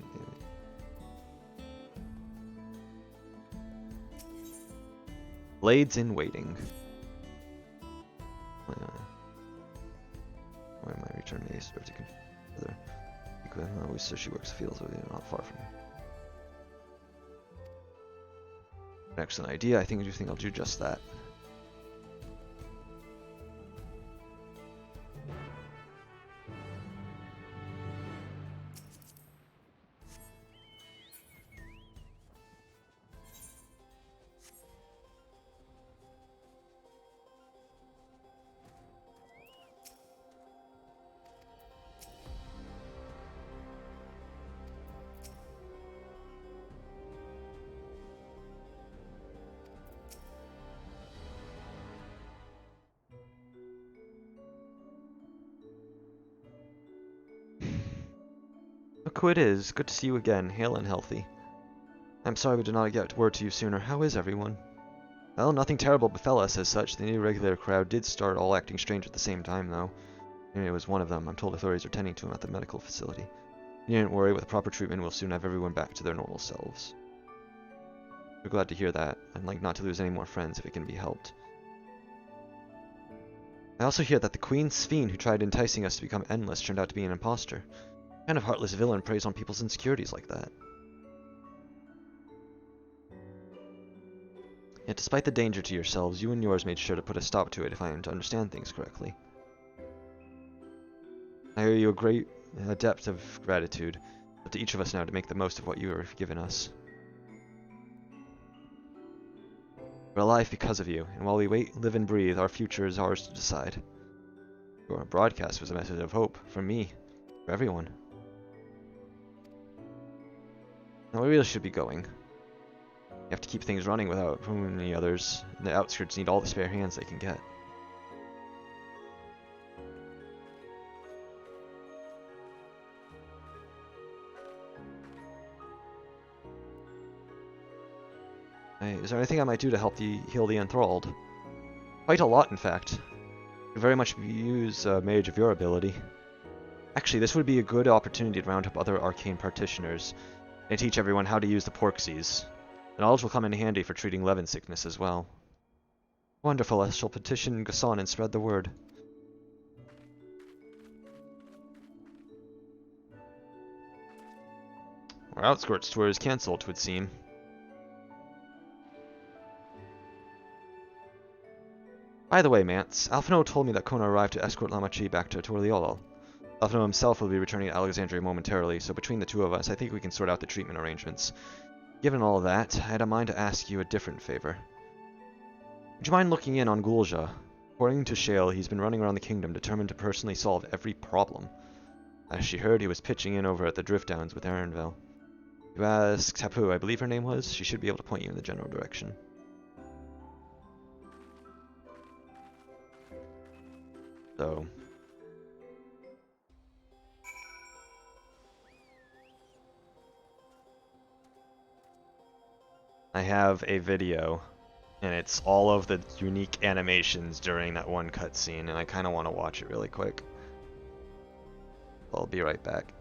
Blades in waiting. Why am I returning the Acer to further? Always says she works the fields, but they're not far from here. An excellent idea. I think I'll do just that. Look who it is. Good to see you again, hale and healthy. I'm sorry we did not get word to you sooner. How is everyone? Well, nothing terrible befell us as such. The irregular crowd did start all acting strange at the same time, though. It was one of them. I'm told authorities are tending to him at the medical facility. You needn't worry. With proper treatment, we'll soon have everyone back to their normal selves. We're glad to hear that. I'd like not to lose any more friends if it can be helped. I also hear that the Queen Sphene who tried enticing us to become endless turned out to be an imposter. What kind of heartless villain preys on people's insecurities like that? Yet despite the danger to yourselves, you and yours made sure to put a stop to it if I am to understand things correctly. I owe you a great depth of gratitude, but to each of us now to make the most of what you have given us. We're alive because of you, and while we wait, live, and breathe, our future is ours to decide. Your broadcast was a message of hope, from me, for everyone. Now we really should be going. You have to keep things running without ruining the others, and the outskirts need all the spare hands they can get. Is there anything I might do to help heal the enthralled? Quite a lot, in fact. Could very much use a mage of your ability. Actually, this would be a good opportunity to round up other arcane practitioners and teach everyone how to use the Porxies. The knowledge will come in handy for treating Levin sickness as well. Wonderful, I shall petition Gassan and spread the word. Our outskirts tour is cancelled, 'twould seem. By the way, Mance, Alphino told me that Kona arrived to escort Lamachi back to Torliolol. Alphino himself will be returning to Alexandria momentarily, so between the two of us, I think we can sort out the treatment arrangements. Given all that, I had a mind to ask you a different favor. Would you mind looking in on Gulja? According to Shale, he's been running around the kingdom determined to personally solve every problem. As she heard, he was pitching in over at the Drift Downs with Arenville. You ask Tapu, I believe her name was, she should be able to point you in the general direction. So... I have a video, and it's all of the unique animations during that one cutscene, and I kind of want to watch it really quick. I'll be right back.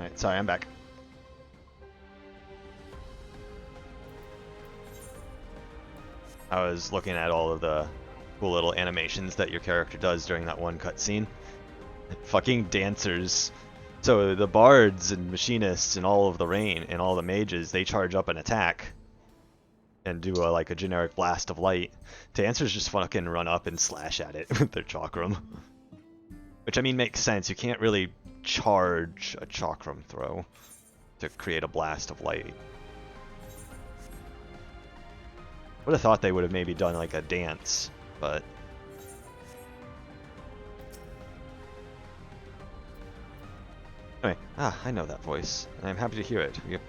Alright, sorry, I'm back. I was looking at all of the cool little animations that your character does during that one cutscene. Fucking dancers. So the bards and machinists and all of the rain and all the mages, they charge up an attack and do like a generic blast of light. Dancers just fucking run up and slash at it with their chakram. Which, I mean, makes sense. You can't really charge a chakram throw to create a blast of light. Would have thought they would have maybe done like a dance, but... Anyway, I know that voice. I am happy to hear it. We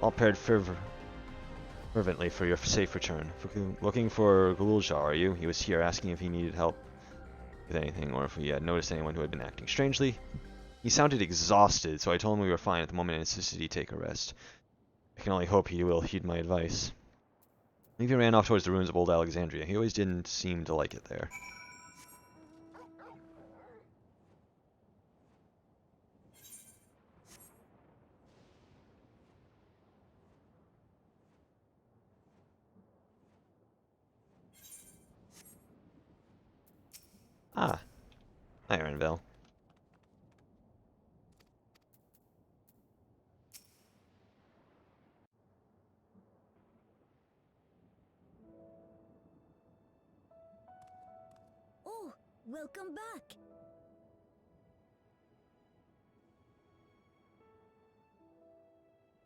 all prepared fervently for your safe return. Looking for Gulja, are you? He was here asking if he needed help with anything, or if we had noticed anyone who had been acting strangely. He sounded exhausted, so I told him we were fine at the moment and insisted he take a rest. I can only hope he will heed my advice. I think he ran off towards the ruins of old Alexandria. He always didn't seem to like it there. Ah, Ironville. Oh, welcome back.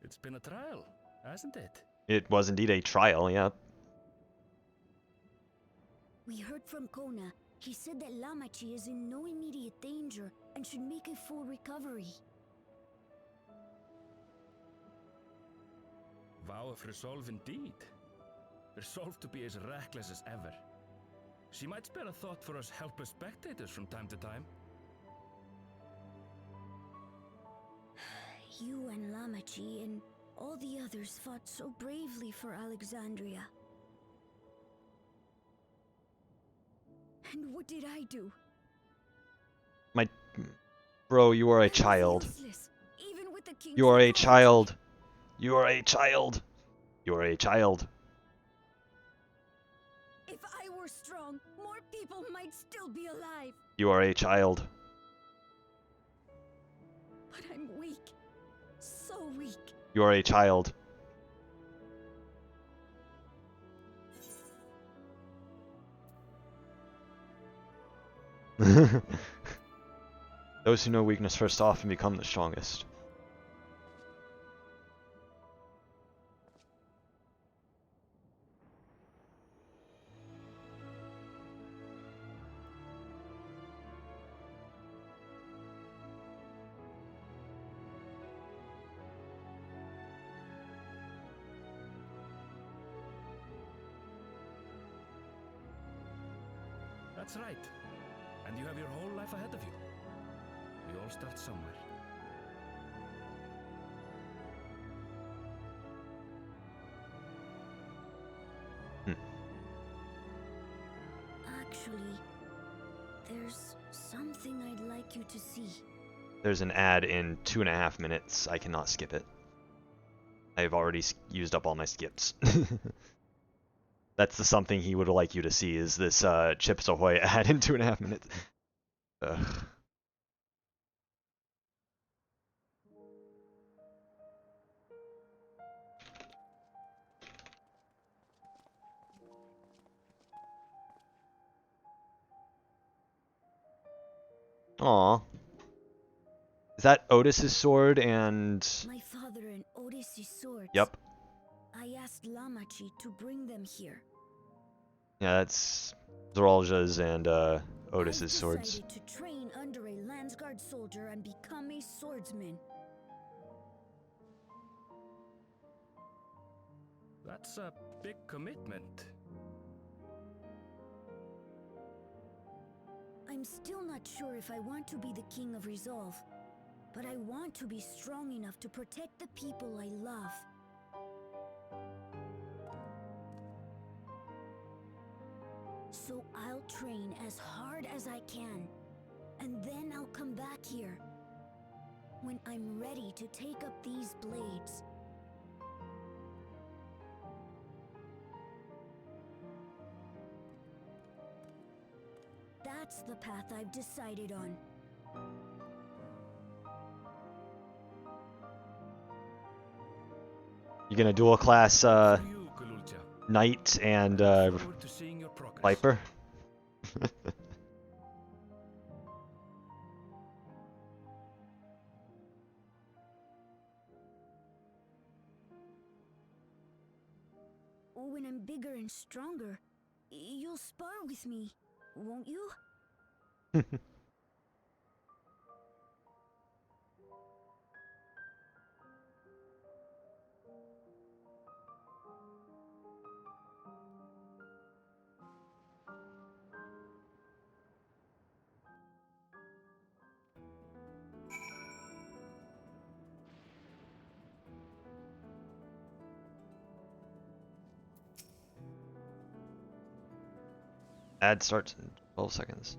It's been a trial, hasn't it? It was indeed a trial, yeah. We heard from Kona. He said that Lamachi is in no immediate danger and should make a full recovery. Vow of resolve indeed. Resolved to be as reckless as ever. She might spare a thought for us helpless spectators from time to time. You and Lamachi and all the others fought so bravely for Alexandria. And what did I do? Bro, you are a child. You are a child. You are a child. You are a child. If I were strong, more people might still be alive. You are a child. But I'm weak. So weak. You are a child. Those who know weakness first often become the strongest. That's right. And you have your whole life ahead of you. We all start somewhere. Actually, there's something I'd like you to see. There's an ad in 2.5 minutes. I cannot skip it. I've already used up all my skips. That's the something he would like you to see, is this Chips Ahoy ad in 2.5 minutes. Ugh. Aw. Is that Otis's sword and... My father and Otis' swords. Yep. I asked Lamachi to bring them here. Yeah, that's Zoralja's and Otis's swords. I decided to train under a Landsguard soldier and become a swordsman. That's a big commitment. I'm still not sure if I want to be the King of Resolve, but I want to be strong enough to protect the people I love. So I'll train as hard as I can, and then I'll come back here. when I'm ready to take up these blades. That's the path I've decided on. You gonna dual class For you, Galulja. Knight and Forward to seeing your progress. Viper? When I'm bigger and stronger, you'll spar with me, won't you? Ad starts in 12 seconds.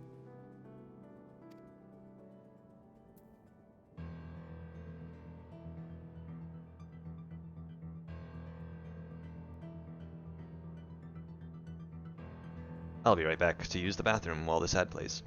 I'll be right back to use the bathroom while this ad plays.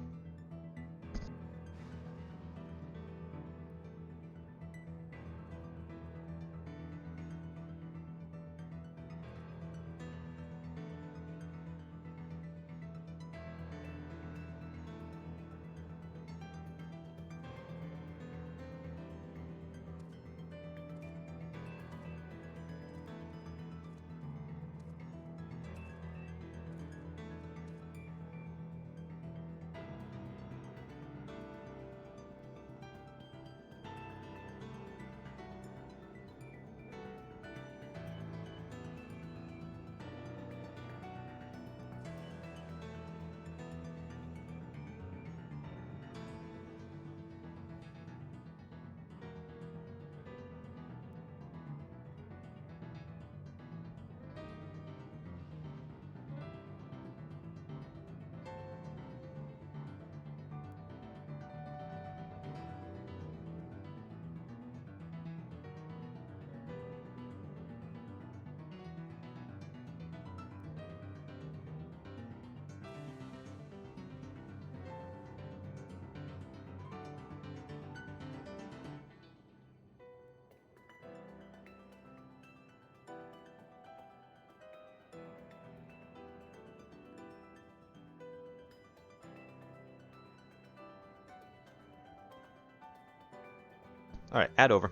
Alright, ad over.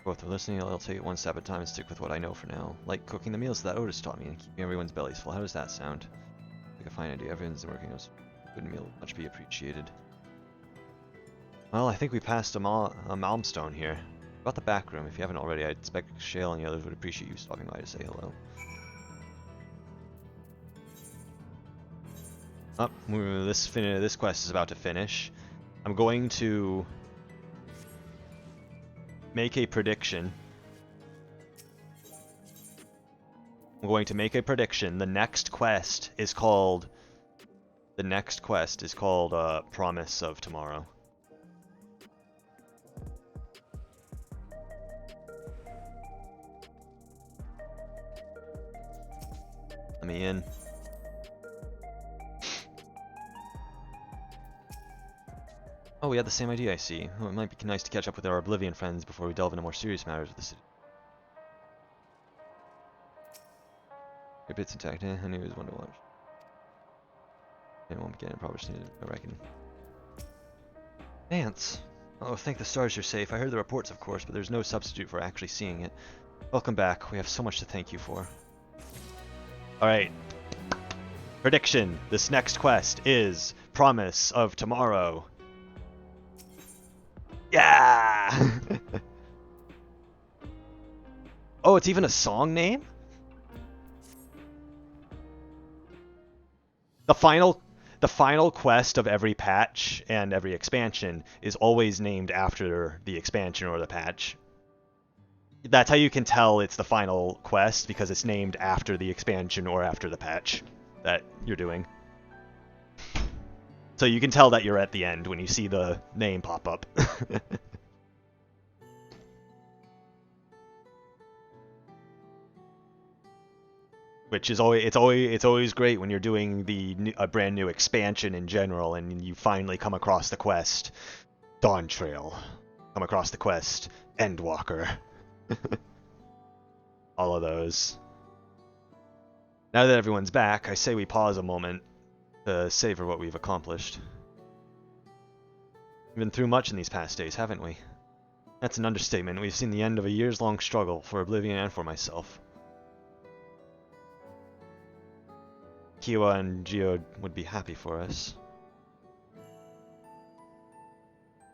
Both are listening, I'll take it one step at a time and stick with what I know for now. Like cooking the meals that Otis taught me and keeping everyone's bellies full. How does that sound? Like a fine idea. Everyone's working on a good meal, much be appreciated. Well, I think we passed a milestone here. About the back room, if you haven't already, I expect Shale and the others would appreciate you stopping by to say hello. Oh, this quest is about to finish. I'm going to make a prediction. The next quest is called Promise of Tomorrow. Let me in. Oh, we had the same idea, I see. Oh, it might be nice to catch up with our Oblivion friends before we delve into more serious matters of the city. Your bits intact, eh? I knew it was one to watch. Anyone began, probably needed, I reckon. Dance! Oh, thank the stars you're safe. I heard the reports, of course, but there's no substitute for actually seeing it. Welcome back. We have so much to thank you for. Alright. Prediction. This next quest is Promise of Tomorrow. Yeah! Oh, it's even a song name? The final quest of every patch and every expansion is always named after the expansion or the patch. That's how you can tell it's the final quest, because it's named after the expansion or after the patch that you're doing. So you can tell that you're at the end when you see the name pop up. Which is always great when you're doing a brand new expansion in general, and you finally come across the quest Dawn Trail, come across the quest Endwalker, all of those. Now that everyone's back, I say we pause a moment to savor what we've accomplished. We've been through much in these past days, haven't we? That's an understatement. We've seen the end of a years-long struggle for Oblivion and for myself. Kiwa and Geo would be happy for us.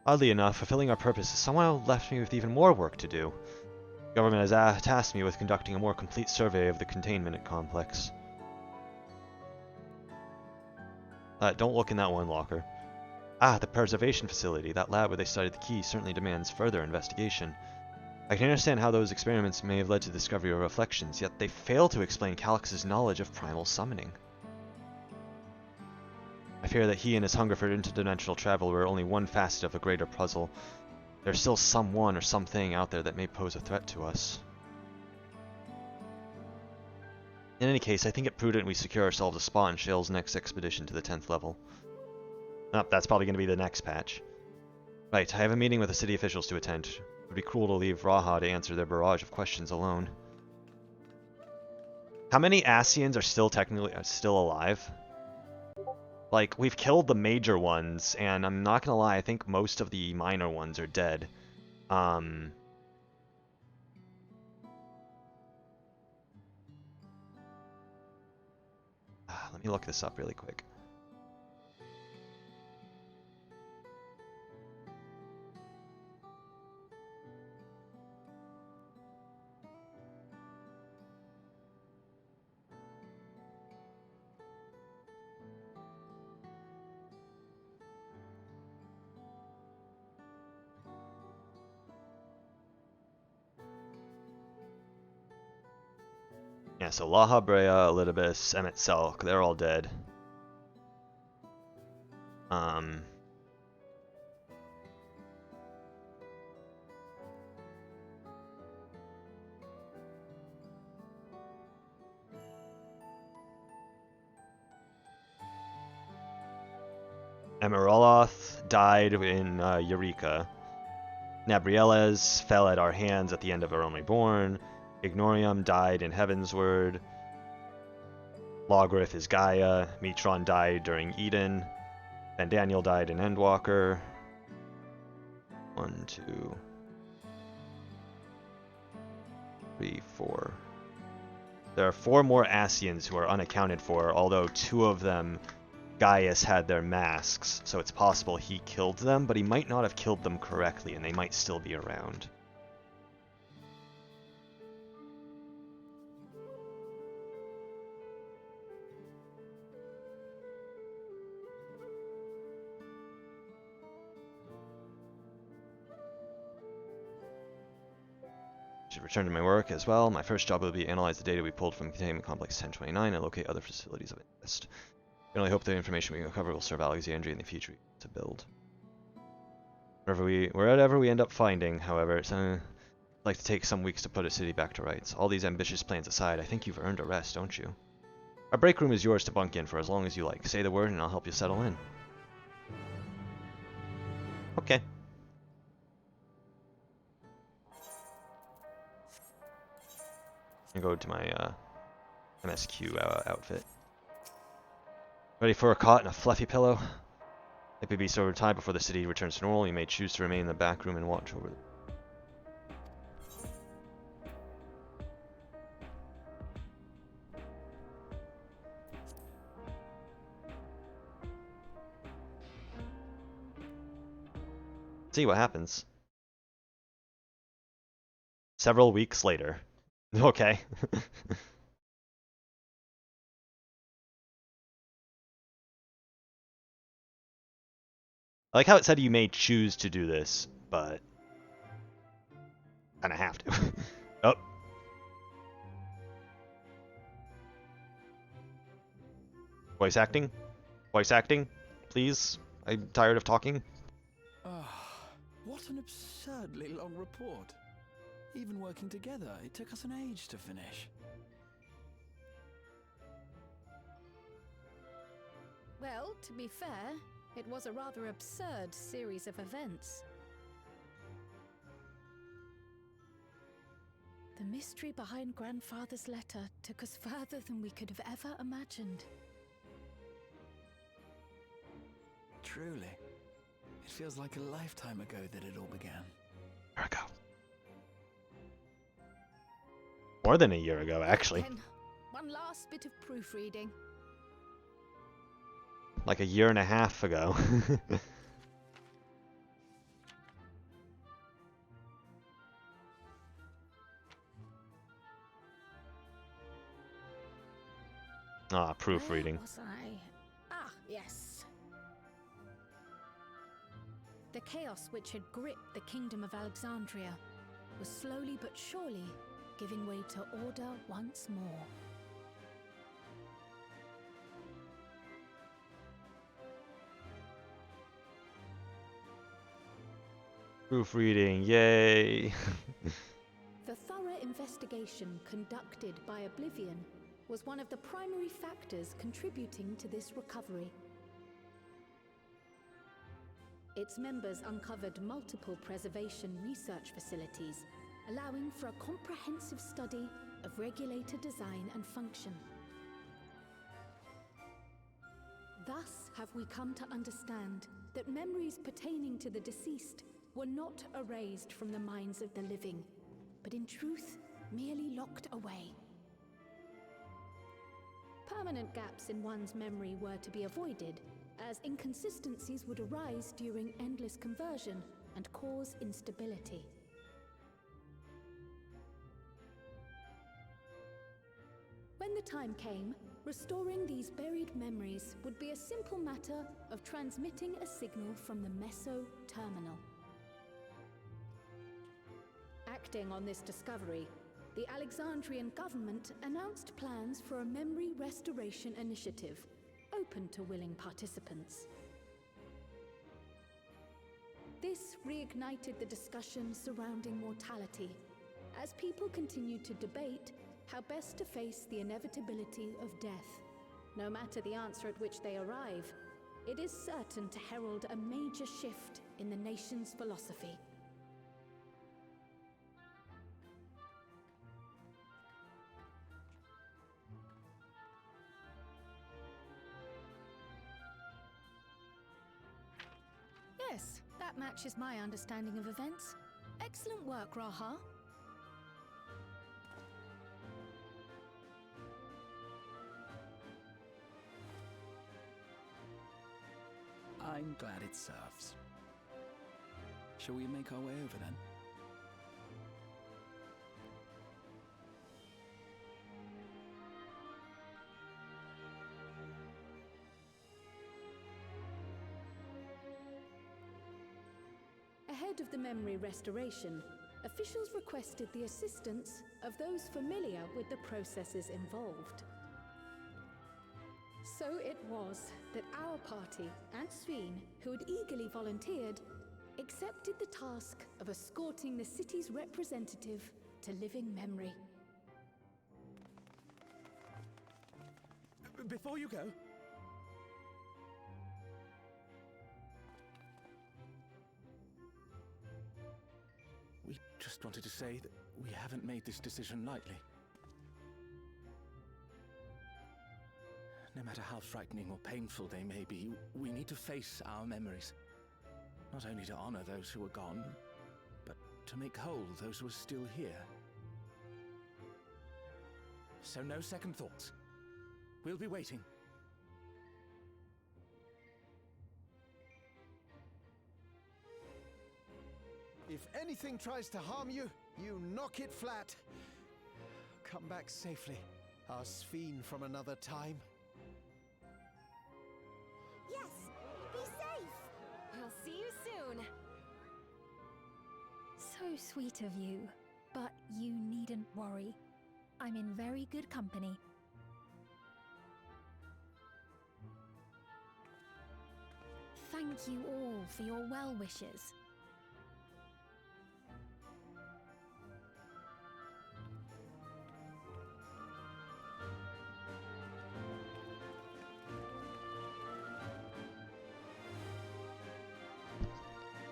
Oddly enough, fulfilling our purpose has somehow left me with even more work to do. The government has tasked me with conducting a more complete survey of the containment complex. Don't look in that one locker. Ah, the preservation facility, that lab where they studied the key, certainly demands further investigation. I can understand how those experiments may have led to the discovery of reflections, yet they fail to explain Calyx's knowledge of primal summoning. I fear that he and his hunger for interdimensional travel were only one facet of a greater puzzle. There's still someone or something out there that may pose a threat to us. In any case, I think it prudent we secure ourselves a spot in Shale's next expedition to the 10th level. Oh, that's probably going to be the next patch. Right, I have a meeting with the city officials to attend. It would be cruel to leave Raha to answer their barrage of questions alone. How many Asians are still alive? Like, we've killed the major ones, and I'm not gonna lie, I think most of the minor ones are dead. Let me look this up really quick. Yeah, so Laha, Brea, Elidibus, Emmet Selk, they're all dead. Emeroloth died in Eureka. Nabrieles fell at our hands at the end of Our Only Born. Ignorium died in Heavensward. Logrith is Gaia. Metron died during Eden. Van Daniel died in Endwalker. 1, 2, 3, 4. There are 4 more Asians who are unaccounted for, although 2 of them, Gaius had their masks, so it's possible he killed them, but he might not have killed them correctly, and they might still be around. Should return to my work as well. My first job will be analyze the data we pulled from Containment Complex 1029 and locate other facilities of interest. I can only hope the information we uncover will serve Alexandria in the future to build. Wherever we end up finding, however, it's like to take some weeks to put a city back to rights. All these ambitious plans aside, I think you've earned a rest, don't you? Our break room is yours to bunk in for as long as you like. Say the word and I'll help you settle in. Okay. I'm gonna go to my MSQ outfit. Ready for a cot and a fluffy pillow? If it be so time before the city returns to normal, you may choose to remain in the back room and watch over them. See what happens. Several weeks later. Okay. I like how it said you may choose to do this, but kinda have to. Oh. Voice acting? Voice acting? please? I'm tired of talking. What an absurdly long report. Even working together, it took us an age to finish. Well, to be fair, it was a rather absurd series of events. The mystery behind Grandfather's letter took us further than we could have ever imagined. Truly. It feels like a lifetime ago that it all began. There we go. More than a year ago, actually. Then, one last bit of proofreading. Like a year and a half ago. Ah, proofreading. Where was I? Ah, yes. The chaos which had gripped the kingdom of Alexandria was slowly but surely giving way to order once more. Proofreading, yay! The thorough investigation conducted by Oblivion was one of the primary factors contributing to this recovery. Its members uncovered multiple preservation research facilities, allowing for a comprehensive study of regulator design and function. Thus have we come to understand that memories pertaining to the deceased were not erased from the minds of the living, but in truth merely locked away. Permanent gaps in one's memory were to be avoided, as inconsistencies would arise during endless conversion and cause instability. When the time came, restoring these buried memories would be a simple matter of transmitting a signal from the meso-terminal. Acting on this discovery, the Alexandrian government announced plans for a memory restoration initiative, open to willing participants. This reignited the discussion surrounding mortality, as people continued to debate how best to face the inevitability of death. No matter the answer at which they arrive, it is certain to herald a major shift in the nation's philosophy. Yes, that matches my understanding of events. Excellent work, Raha. I'm glad it serves. Shall we make our way over then? Ahead of the memory restoration, officials requested the assistance of those familiar with the processes involved. So it was that our party and Ffxiv, who had eagerly volunteered, accepted the task of escorting the city's representative to living memory. Before you go, we just wanted to say that we haven't made this decision lightly. No matter how frightening or painful they may be, we need to face our memories. Not only to honor those who are gone, but to make whole those who are still here. So no second thoughts. We'll be waiting. If anything tries to harm you, you knock it flat. Come back safely, our Ffxiv from another time. Yes! Be safe! I'll see you soon. So sweet of you, but you needn't worry. I'm in very good company. thank you all for your well wishes.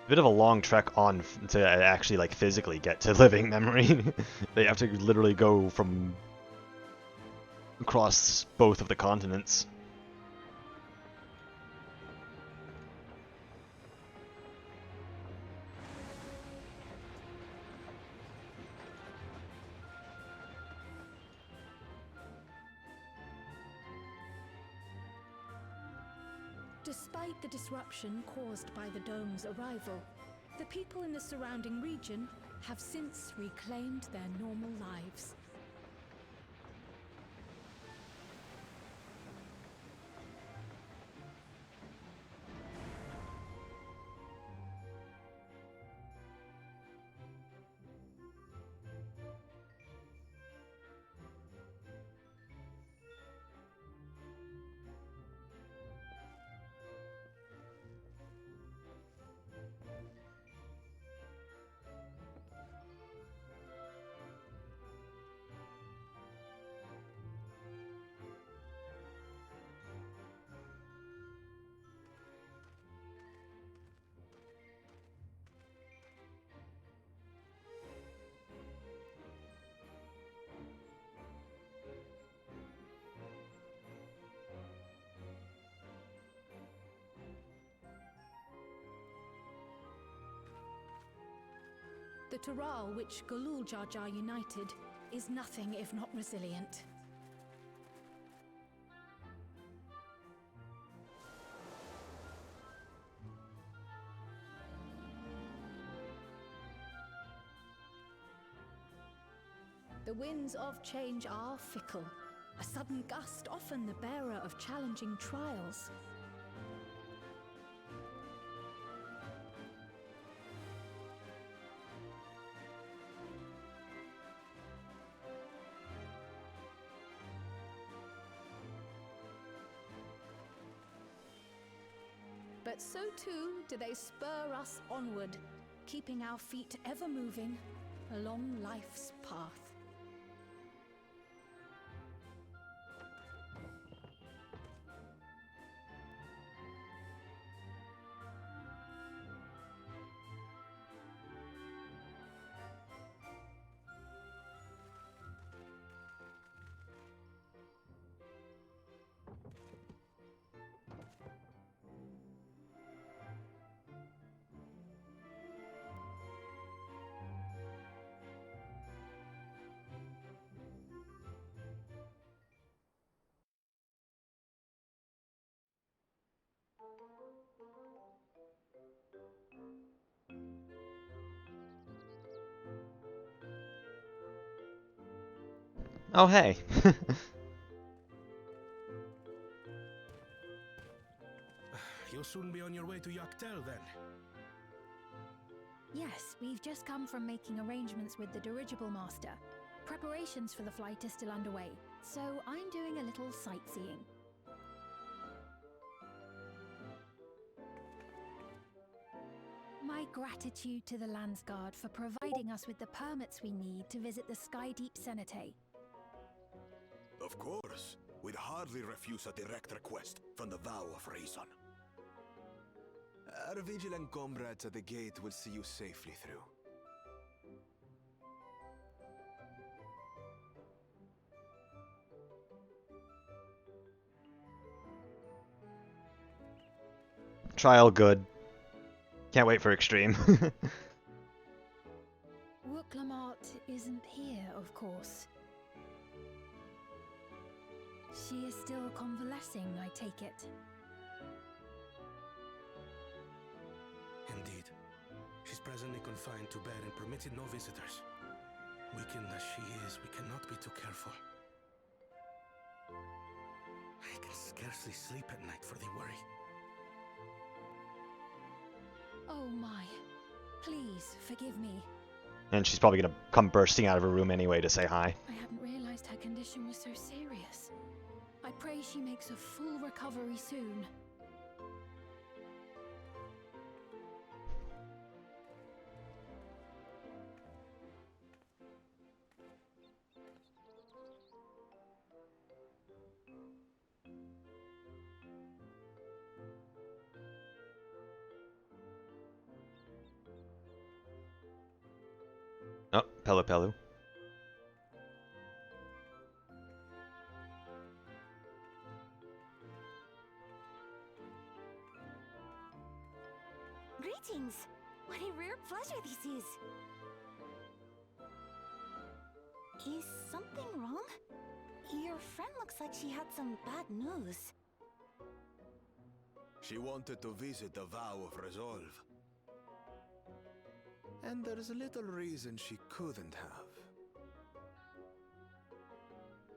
Bit of a long trek on to actually like physically get to living memory. They have to literally go from across both of the continents. Despite the disruption caused by the dome's arrival, the people in the surrounding region have since reclaimed their normal lives. The Tural which Galul Jar Jar united is nothing if not resilient. The winds of change are fickle. A sudden gust often the bearer of challenging trials. But so too do they spur us onward, keeping our feet ever moving along life's path. Oh, hey. You'll soon be on your way to Yaktel, then. Yes, we've just come from making arrangements with the dirigible master. Preparations for the flight are still underway, so I'm doing a little sightseeing. My gratitude to the Landsguard for providing us with the permits we need to visit the Skydeep Cenotaph. Of course. We'd hardly refuse a direct request from the vow of reason. Our vigilant comrades at the gate will see you safely through. Trial good. Can't wait for Extreme. Wooklamart isn't here, of course. She is still convalescing, I take it. Indeed. She's presently confined to bed and permitted no visitors. Weakened as she is, we cannot be too careful. I can scarcely sleep at night for the worry. Oh my. Please, forgive me. And she's probably gonna come bursting out of her room anyway to say hi. I hadn't realized her condition was so serious. I pray she makes a full recovery soon. Oh, Pelu Pelu. Greetings! What a rare pleasure this is! Is something wrong? Your friend looks like she had some bad news. She wanted to visit the Vow of Resolve. And there's little reason she couldn't have.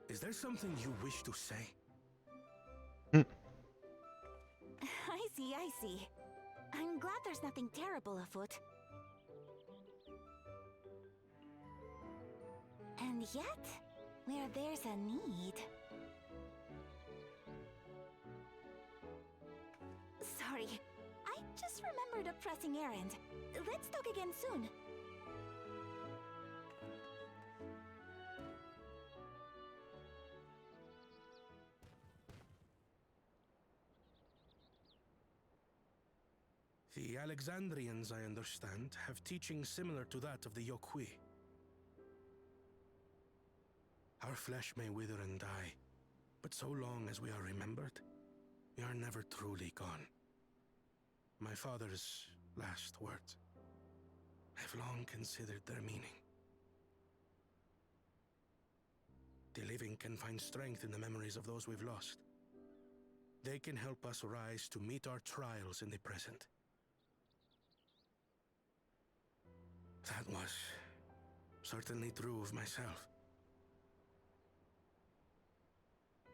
Is there something you wish to say? I see, I see. I'm glad there's nothing terrible afoot. And yet, where there's a need... Sorry, I just remembered a pressing errand. Let's talk again soon. The Alexandrians, I understand, have teaching similar to that of the Yokui. Our flesh may wither and die, but so long as we are remembered, we are never truly gone. My father's last words. I've long considered their meaning. The living can find strength in the memories of those we've lost. They can help us rise to meet our trials in the present. That was certainly true of myself.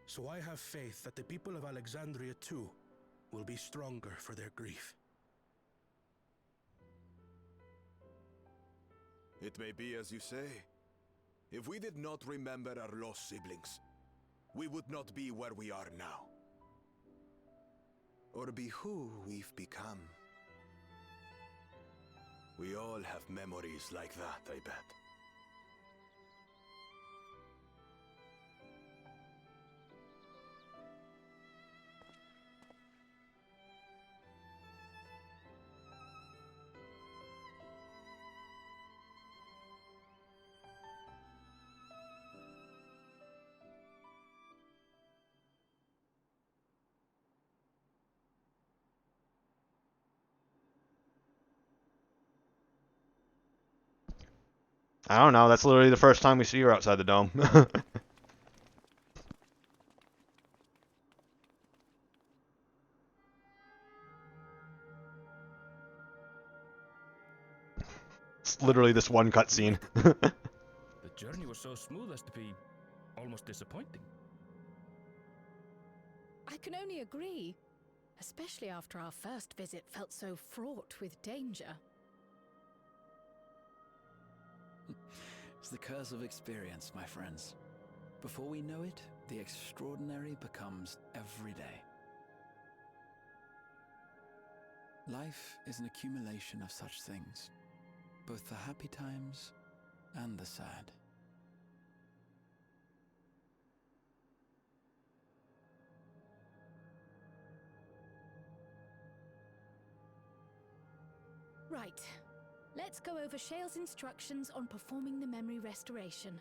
So I have faith that the people of Alexandria too will be stronger for their grief. It may be as you say. If we did not remember our lost siblings, we would not be where we are now. Or be who we've become. We all have memories like that, I bet. I don't know, that's literally the first time we see her outside the dome. It's literally this one cutscene. The journey was so smooth as to be almost disappointing. I can only agree, especially after our first visit felt so fraught with danger. It's the curse of experience, my friends. Before we know it, the extraordinary becomes every day. Life is an accumulation of such things, both the happy times and the sad. Right. Let's go over Shale's instructions on performing the memory restoration.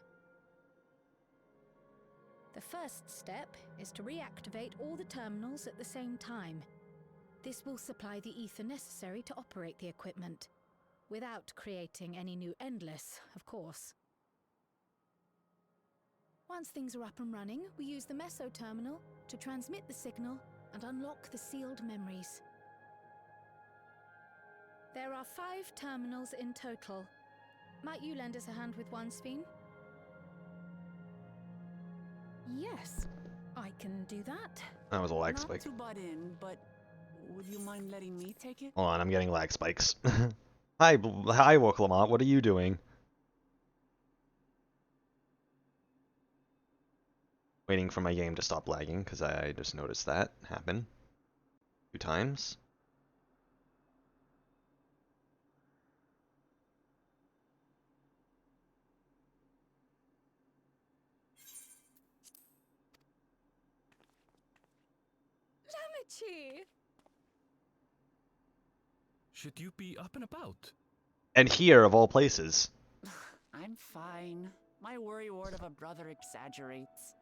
The first step is to reactivate all the terminals at the same time. This will supply the ether necessary to operate the equipment, without creating any new Endless, of course. Once things are up and running, we use the Meso terminal to transmit the signal and unlock the sealed memories. There are 5 terminals in total. Might you lend us a hand with one, Ffxiv? Yes, I can do that. That was a lag spike. Not to butt in, but would you mind letting me take it? Hold on, I'm getting lag spikes. Hi, Woklamat, what are you doing? Waiting for my game to stop lagging, because I just noticed that happen 2 times. Should you be up and about? And here, of all places. I'm fine. My worrywart of a brother exaggerates.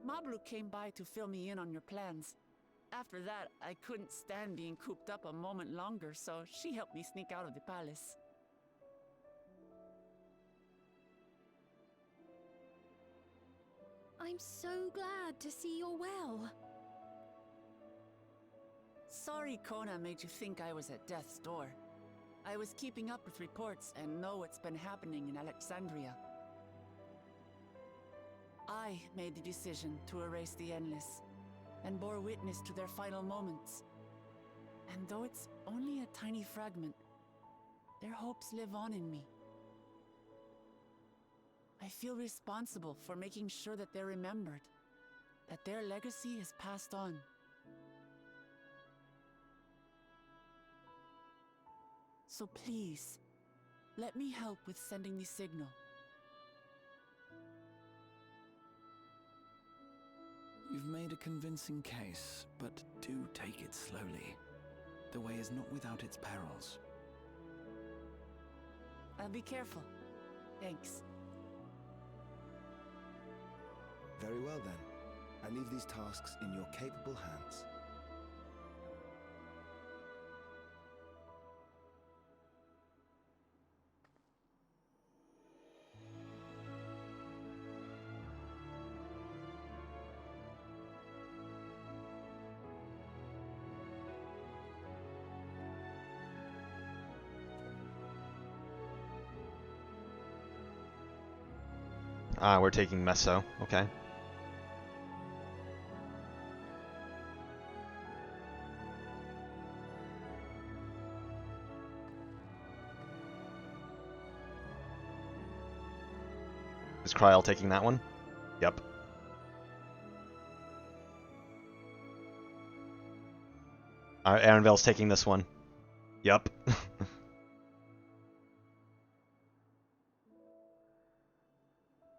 Mablu came by to fill me in on your plans. After that, I couldn't stand being cooped up a moment longer, so she helped me sneak out of the palace. I'm so glad to see you're well. Sorry Kona made you think I was at death's door. I was keeping up with reports and know what's been happening in Alexandria. I made the decision to erase the Endless, and bore witness to their final moments. And though it's only a tiny fragment, their hopes live on in me. I feel responsible for making sure that they're remembered, that their legacy is passed on. So please, let me help with sending the signal. You've made a convincing case, but do take it slowly. The way is not without its perils. I'll be careful. Thanks. Very well then. I leave these tasks in your capable hands. Ah, we're taking Meso. Okay. Is Kryl taking that one? Yep. Aaronvale's taking this one. Yep.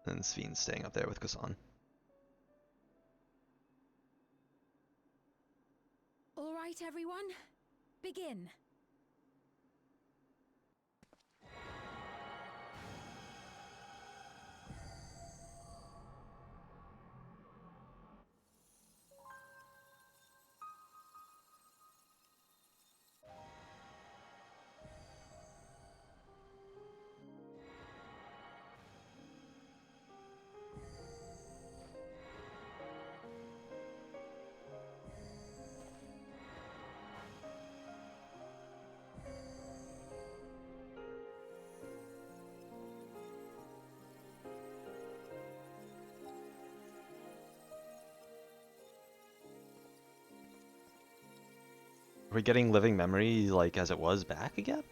And Ffxiv's staying up there with Kazan. All right, everyone. Begin. Are we getting living memory like as it was back again?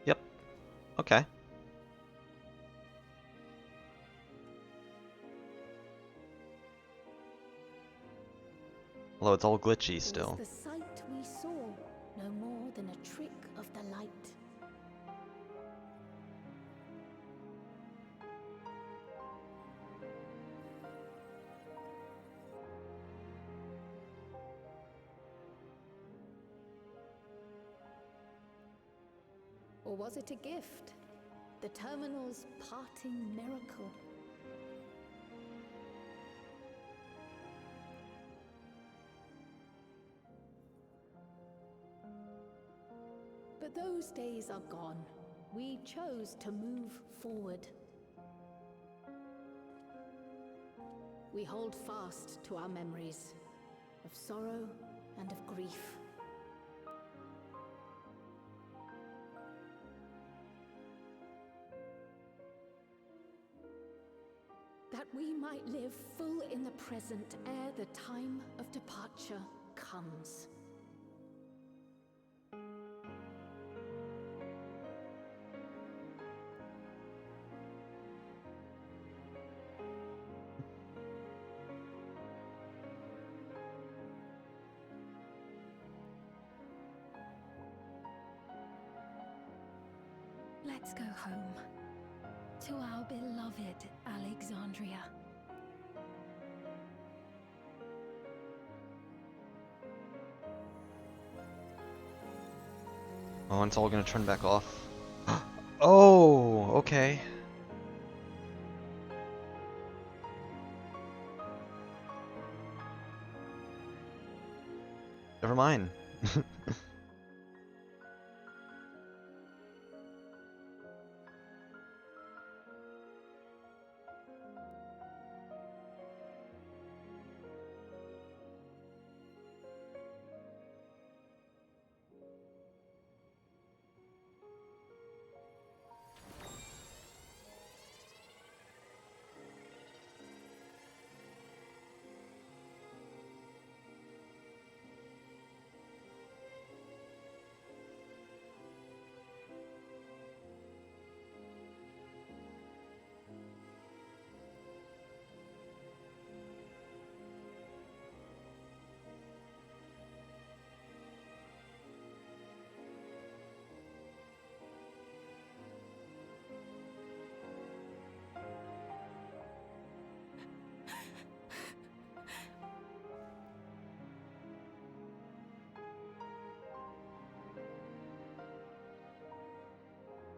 Yep. Okay. Although it's all glitchy still. Was the sight we saw no more than a trick of the light? Or was it a gift? The Terminal's parting miracle? But those days are gone. We chose to move forward. We hold fast to our memories of sorrow and of grief. That we might live full in the present ere the time of departure comes. Let's go home. to our beloved Alexandria. Oh, and it's all gonna turn back off. Oh, okay. Never mind.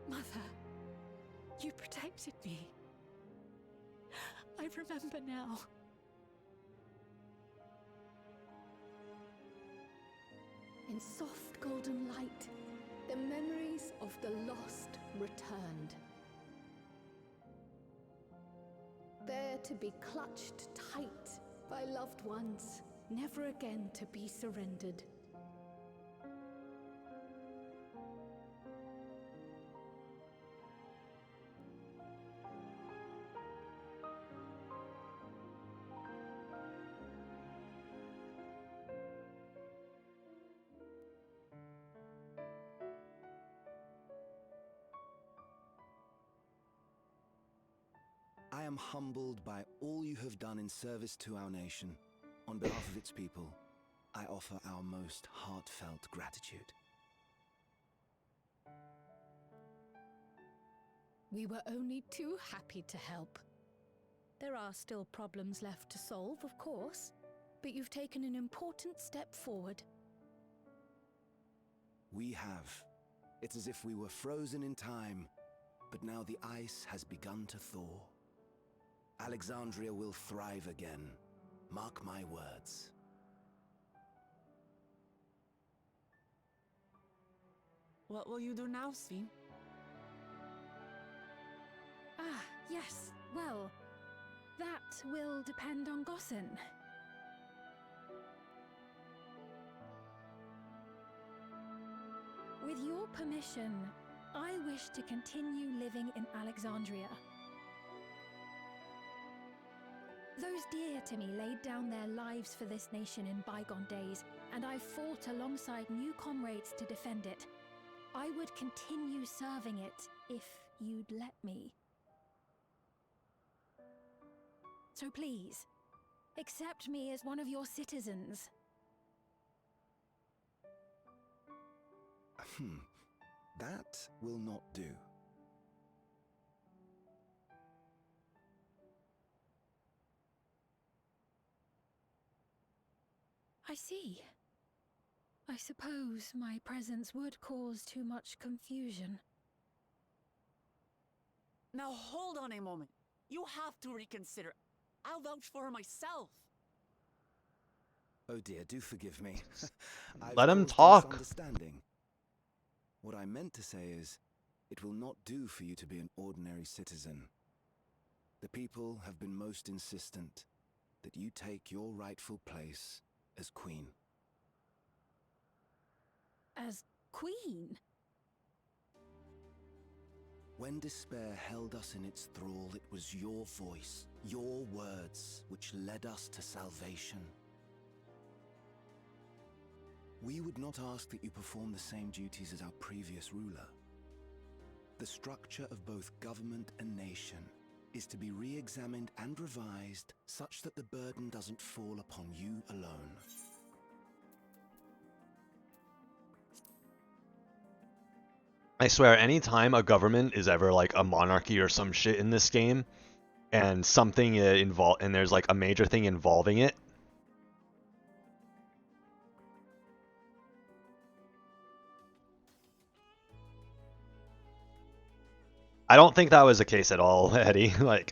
Mother, you protected me. I remember now. In soft golden light, the memories of the lost returned. There to be clutched tight by loved ones, never again to be surrendered. I am humbled by all you have done in service to our nation. On behalf of its people, I offer our most heartfelt gratitude. We were only too happy to help. There are still problems left to solve, of course, but you've taken an important step forward. We have. It's as if we were frozen in time, but now the ice has begun to thaw. Alexandria will thrive again. Mark my words. What will you do now, Ffxiv? Ah, yes. Well, that will depend on Gossen. With your permission, I wish to continue living in Alexandria. Those dear to me laid down their lives for this nation in bygone days, and I fought alongside new comrades to defend it. I would continue serving it if you'd let me. So please, accept me as one of your citizens. That will not do. I see. I suppose my presence would cause too much confusion. Now hold on a moment. You have to reconsider. I'll vouch for her myself. Oh dear, do forgive me. Let him caused a talk. misunderstanding. What I meant to say is, it will not do for you to be an ordinary citizen. The people have been most insistent that you take your rightful place as queen. As queen? When despair held us in its thrall, it was your voice, your words, which led us to salvation. We would not ask that you perform the same duties as our previous ruler. The structure of both government and nation is to be re-examined and revised such that the burden doesn't fall upon you alone. I swear, anytime a government is ever like a monarchy or some shit in this game, and something and there's like a major thing involving it, I don't think that was the case at all, Eddie. Like,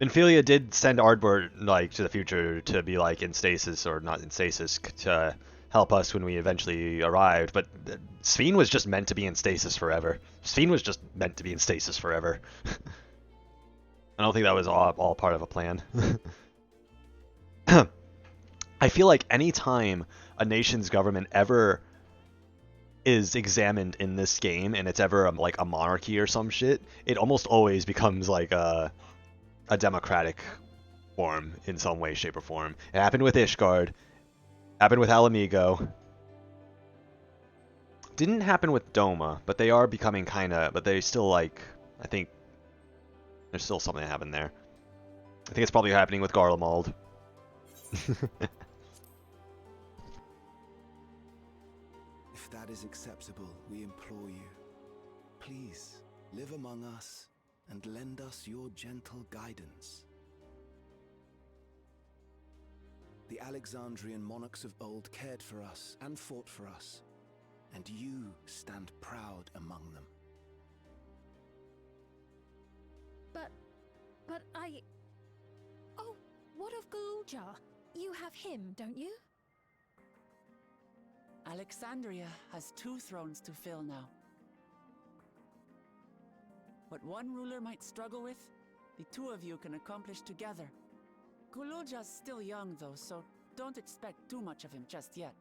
Infilia did send Ardbor like to the future to be like in stasis, or not in stasis, to help us when we eventually arrived. But Ffxiv was just meant to be in stasis forever. Ffxiv was just meant to be in stasis forever. I don't think that was all part of a plan. I feel like any time a nation's government ever is examined in this game, and it's ever like a monarchy or some shit, it almost always becomes like a democratic form in some way, shape, or form. It happened with Ishgard. Happened with Alamigo. Didn't happen with Doma, but they are becoming kind of... But they still, like... I think there's still something that happened there. I think it's probably happening with Garlemald. If that is acceptable, we implore you, please live among us and lend us your gentle guidance. The Alexandrian monarchs of old cared for us and fought for us, and you stand proud among them. But I... Oh, what of Galuja? You have him, don't you? Alexandria has 2 thrones to fill now. What one ruler might struggle with, the 2 of you can accomplish together. Galuja's still young though, so don't expect too much of him just yet.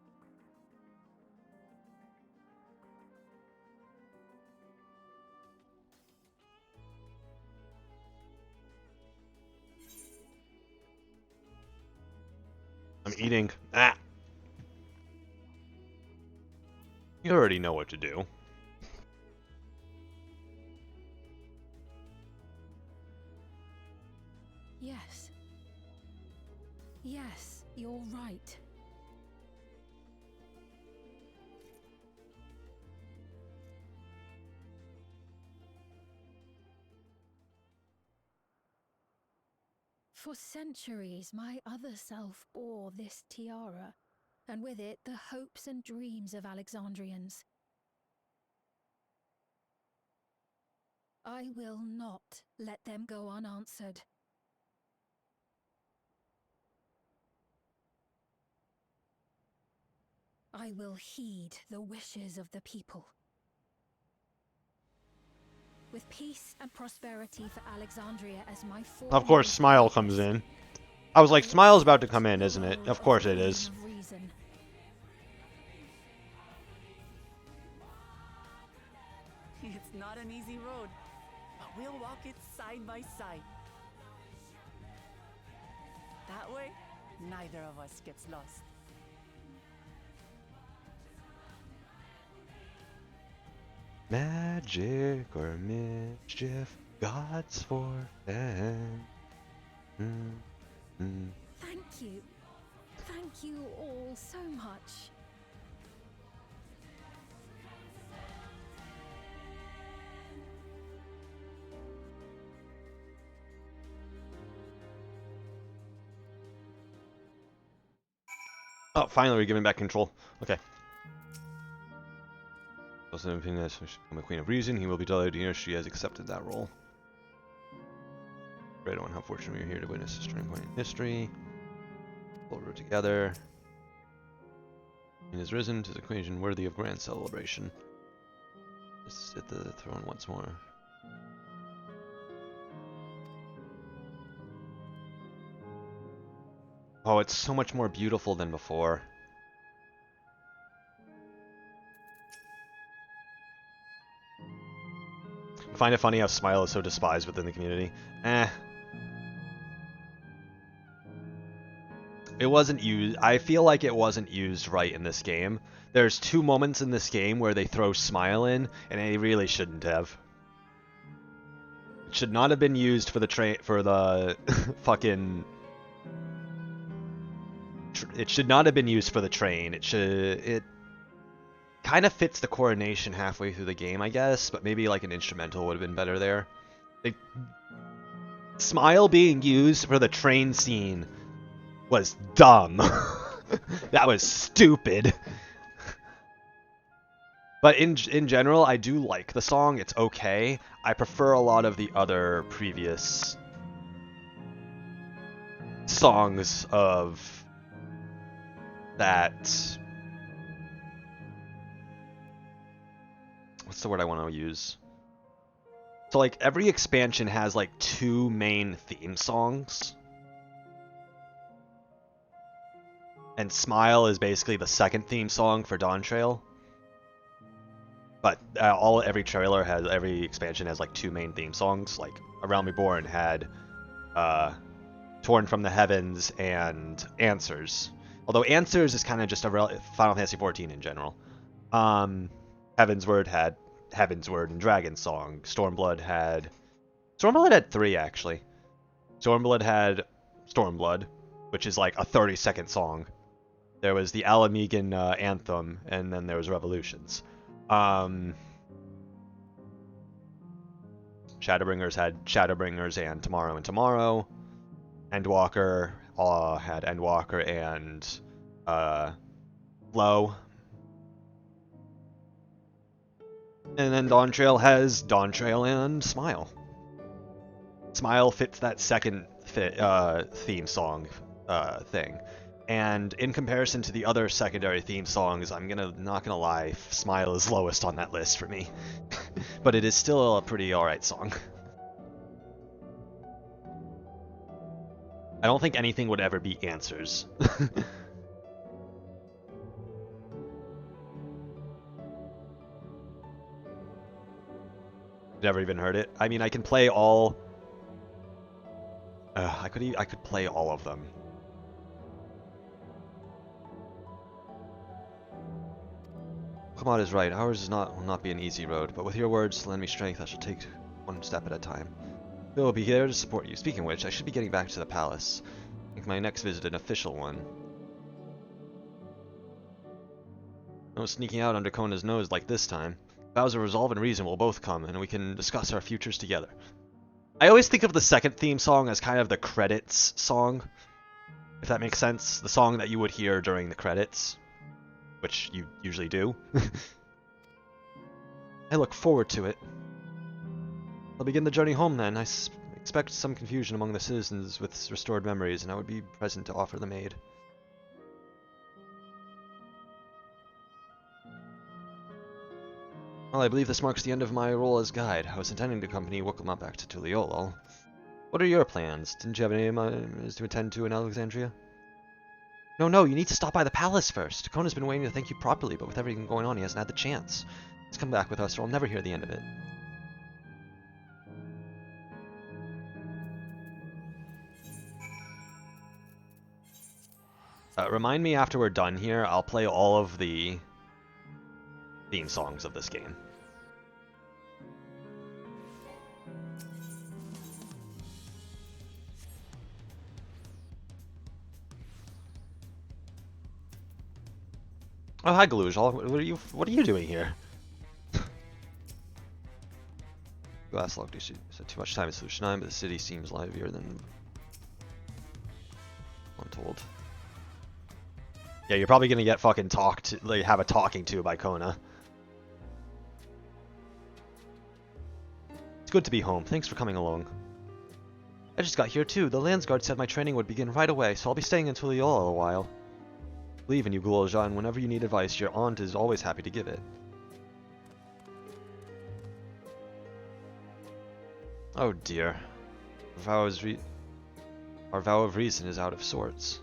I'm eating. Ah! You already know what to do. Yes. Yes, you're right. For centuries, my other self bore this tiara, and with it the hopes and dreams of Alexandrians. I will not let them go unanswered. I will heed the wishes of the people. With peace and prosperity for Alexandria as my Of course, Smile comes in. I was like, Smile's about to come in, isn't it? Of course it is. It's not an easy road, but we'll walk it side by side. That way, neither of us gets lost. Magic or mischief, God's forfend. Thank you. Thank you all so much. Oh, finally we're giving back control. Okay. Also, in opinion, as a Queen of Reason, he will be delighted to hear she has accepted that role. Great on how fortunate we are here to witness this turning point in history. We'll root together. He has risen to the occasion worthy of grand celebration. Let's sit the throne once more. Oh, it's so much more beautiful than before. I find it funny how Smile is so despised within the community. It wasn't used. I feel like it wasn't used right in this game. There's 2 moments in this game where they throw Smile in, and they really shouldn't have. It should not have been used for the fucking. It should not have been used for the train. kind of fits the coronation halfway through the game, I guess, but maybe like an instrumental would have been better there. Smile being used for the train scene was dumb. That was stupid. But in general, I do like the song. It's okay. I prefer a lot of the other previous songs of that. What's the word I want to use? So like every expansion has like 2 main theme songs. And Smile is basically the second theme song for Dawn Trail. But every expansion has like 2 main theme songs. Like Around Reborn had Torn from the Heavens and Answers. Although Answers is kind of just a Final Fantasy XIV in general. Heavensward had Heavensward and Dragon Song. Stormblood had 3 actually. Stormblood had Stormblood, which is like a 30-second song. There was the Alamegan anthem, and then there was Revolutions. Shadowbringers had Shadowbringers and Tomorrow. Endwalker had Endwalker and Flow. And then Dawn Trail has Dawn Trail and Smile. Smile fits that second theme song thing. And in comparison to the other secondary theme songs, not gonna lie, Smile is lowest on that list for me. But it is still a pretty alright song. I don't think anything would ever be Answers. Never even heard it. I mean, I can play all. I could play all of them. Kamad is right. Ours will not be an easy road, but with your words to lend me strength, I shall take one step at a time. Bill will be there to support you. Speaking of which, I should be getting back to the palace. Make my next visit an official one. No sneaking out under Kona's nose like this time. Vows of resolve and reason will both come, and we can discuss our futures together. I always think of the second theme song as kind of the credits song, if that makes sense. The song that you would hear during the credits, which you usually do. I look forward to it. I'll begin the journey home then. I expect some confusion among the citizens with restored memories, and I would be present to offer them aid. Well, I believe this marks the end of my role as guide. I was intending to accompany Wukama back to Tuliolol. What are your plans? Didn't you have any matters to attend to in Alexandria? No, you need to stop by the palace first. Kona's been waiting to thank you properly, but with everything going on, he hasn't had the chance. Let's come back with us, or I'll never hear the end of it. Remind me after we're done here, I'll play all of the theme songs of this game. Oh, hi Galujal. What are you doing here? Glasslock you said too much time in Solution 9, but the city seems livelier than I'm told. Yeah, you're probably gonna get fucking have a talking to by Kona. It's good to be home. Thanks for coming along. I just got here too. The Landsguard said my training would begin right away, so I'll be staying in Tuliolol a while. Believe in you, Gulolja, and whenever you need advice, your aunt is always happy to give it. Oh dear. Our vow of reason is out of sorts.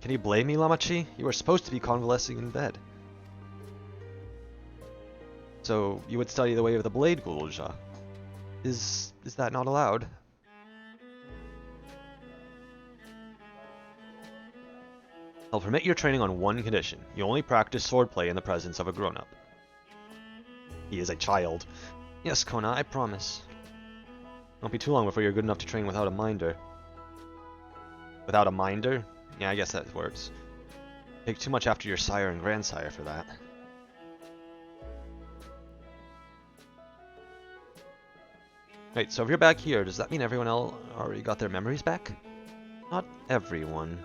Can you blame me, Lamachi? You were supposed to be convalescing in bed. So, you would study the way of the blade, Gulolja. Is that not allowed? I'll permit your training on one condition. You only practice swordplay in the presence of a grown-up. He is a child. Yes, Kona, I promise. Won't be too long before you're good enough to train without a minder. Without a minder? Yeah, I guess that works. Take too much after your sire and grandsire for that. Wait, so if you're back here, does that mean everyone else already got their memories back? Not everyone.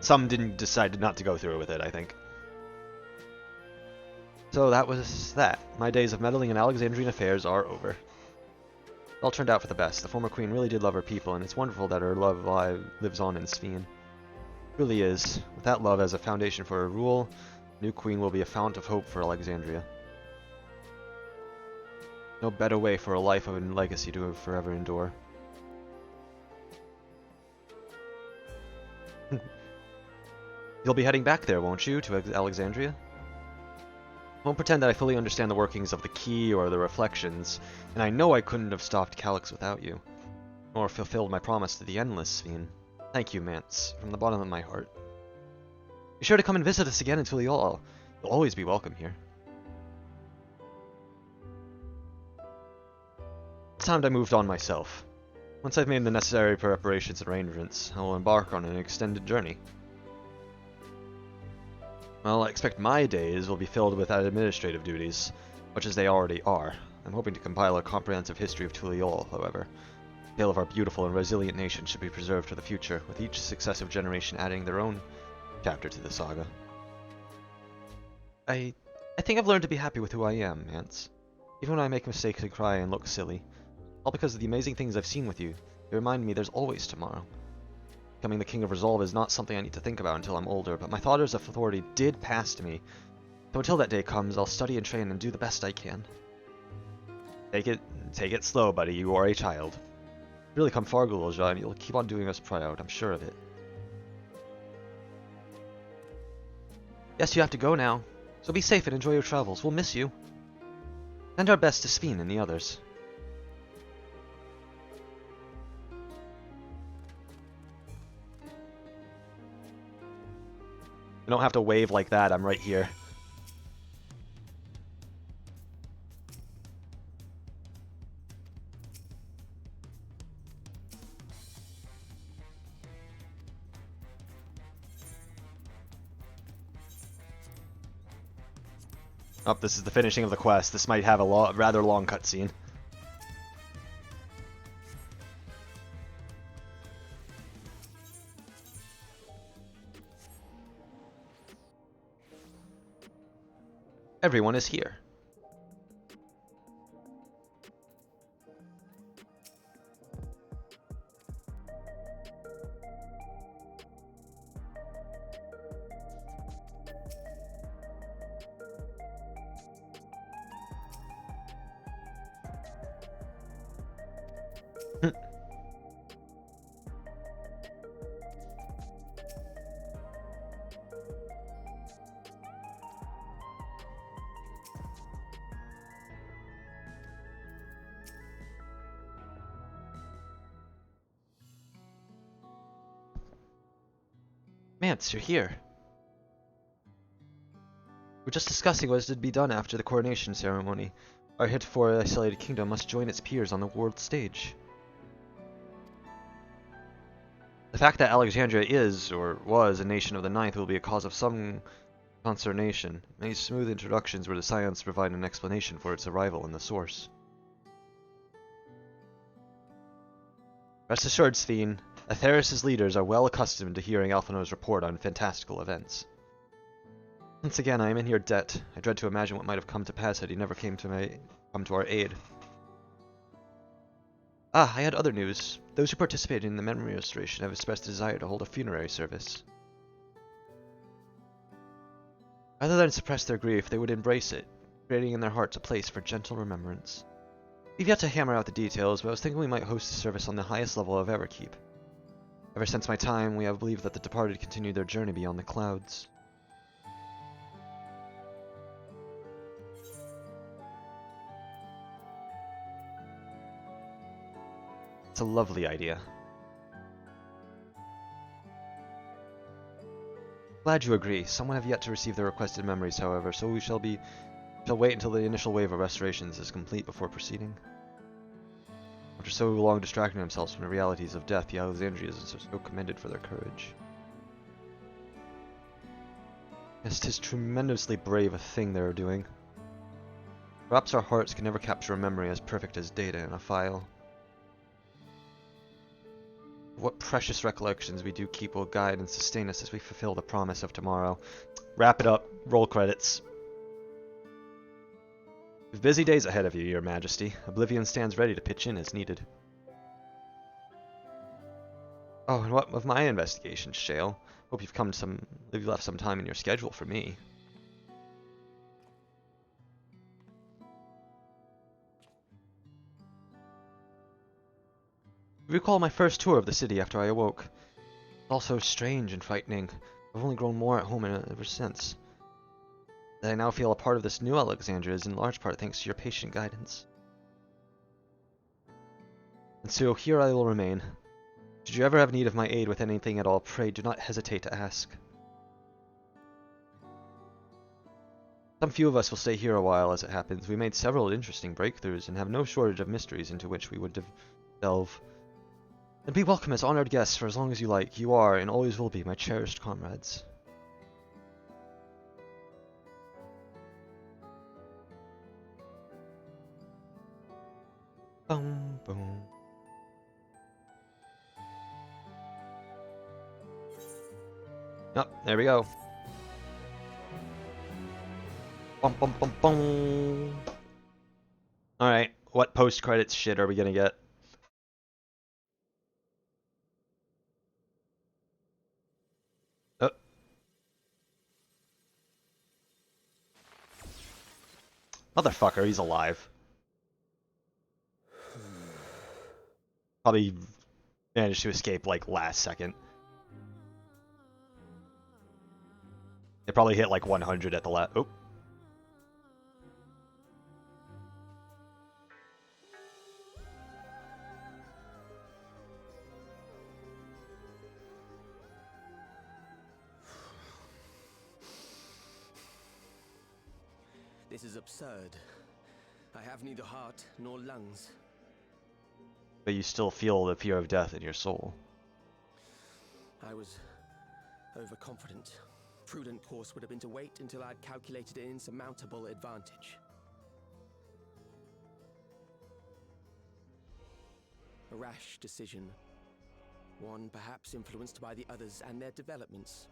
Some didn't decide not to go through with it, I think. So that was that. My days of meddling in Alexandrian affairs are over. It all turned out for the best. The former queen really did love her people, and it's wonderful that her love lives on in Ffxiv. It really is. With that love as a foundation for her rule, the new queen will be a fount of hope for Alexandria. No better way for a life of a legacy to forever endure. You'll be heading back there, won't you, to Alexandria? I won't pretend that I fully understand the workings of the key or the reflections, and I know I couldn't have stopped Calyx without you, nor fulfilled my promise to the Endless Ffxiv. Thank you, Mance, from the bottom of my heart. Be sure to come and visit us again in Tuliol. You'll always be welcome here. It's time I moved on myself. Once I've made the necessary preparations and arrangements, I will embark on an extended journey. Well, I expect my days will be filled with administrative duties, much as they already are. I'm hoping to compile a comprehensive history of Tuliol, however. The tale of our beautiful and resilient nation should be preserved for the future, with each successive generation adding their own chapter to the saga. I think I've learned to be happy with who I am, Mance. Even when I make mistakes and cry and look silly. All because of the amazing things I've seen with you. They remind me there's always tomorrow. Becoming the King of Resolve is not something I need to think about until I'm older, but my father's authority did pass to me. So until that day comes, I'll study and train and do the best I can. Take it slow, buddy. You are a child. Really come far, Gulja, and you'll keep on doing us proud. I'm sure of it. Yes, you have to go now. So be safe and enjoy your travels. We'll miss you. Send our best to Sphene and the others. You don't have to wave like that, I'm right here. Oh, this is the finishing of the quest. This might have a rather long cutscene. Everyone is here. Mance, you're here. We're just discussing what is to be done after the coronation ceremony. Our heretofore isolated kingdom must join its peers on the world stage. The fact that Alexandria is, or was, a nation of the Ninth will be a cause of some consternation. Many smooth introductions were the science to provide an explanation for its arrival in the source. Rest assured, Sphene, Atheris' leaders are well accustomed to hearing Alphinaud's report on fantastical events. Once again, I am in your debt. I dread to imagine what might have come to pass had he never come to our aid. Ah, I had other news. Those who participated in the memory restoration have expressed a desire to hold a funerary service. Rather than suppress their grief, they would embrace it, creating in their hearts a place for gentle remembrance. We've yet to hammer out the details, but I was thinking we might host a service on the highest level of Everkeep. Ever since my time, we have believed that the departed continued their journey beyond the clouds. It's a lovely idea. Glad you agree. Some have yet to receive their requested memories, however, so we shall wait until the initial wave of restorations is complete before proceeding. After so long distracting themselves from the realities of death, the Alexandrians are so commended for their courage. Yes, 'tis tremendously brave a thing they are doing. Perhaps our hearts can never capture a memory as perfect as data in a file. What precious recollections we do keep will guide and sustain us as we fulfill the promise of tomorrow. Wrap it up. Roll credits. With busy days ahead of you, Your Majesty, Oblivion stands ready to pitch in as needed. Oh, and what of my investigations, Shale? Hope you've left some time in your schedule for me. I recall my first tour of the city after I awoke. All so strange and frightening. I've only grown more at home in it ever since. That I now feel a part of this new Alexandria is in large part thanks to your patient guidance. And so here I will remain. Should you ever have need of my aid with anything at all, pray do not hesitate to ask. Some few of us will stay here a while as it happens. We made several interesting breakthroughs and have no shortage of mysteries into which we would delve. And be welcome as honored guests for as long as you like. You are and always will be my cherished comrades. Boom, boom. Oh, there we go. Bum, bum, bum, bum. Alright, what post-credits shit are we gonna get? Oh. Motherfucker, he's alive. Probably managed to escape like last second. They probably hit like 100 at the last. Oh. This is absurd. I have neither heart nor lungs. But you still feel the fear of death in your soul. I was overconfident. Prudent course would have been to wait until I'd calculated an insurmountable advantage. A rash decision. One perhaps influenced by the others and their developments.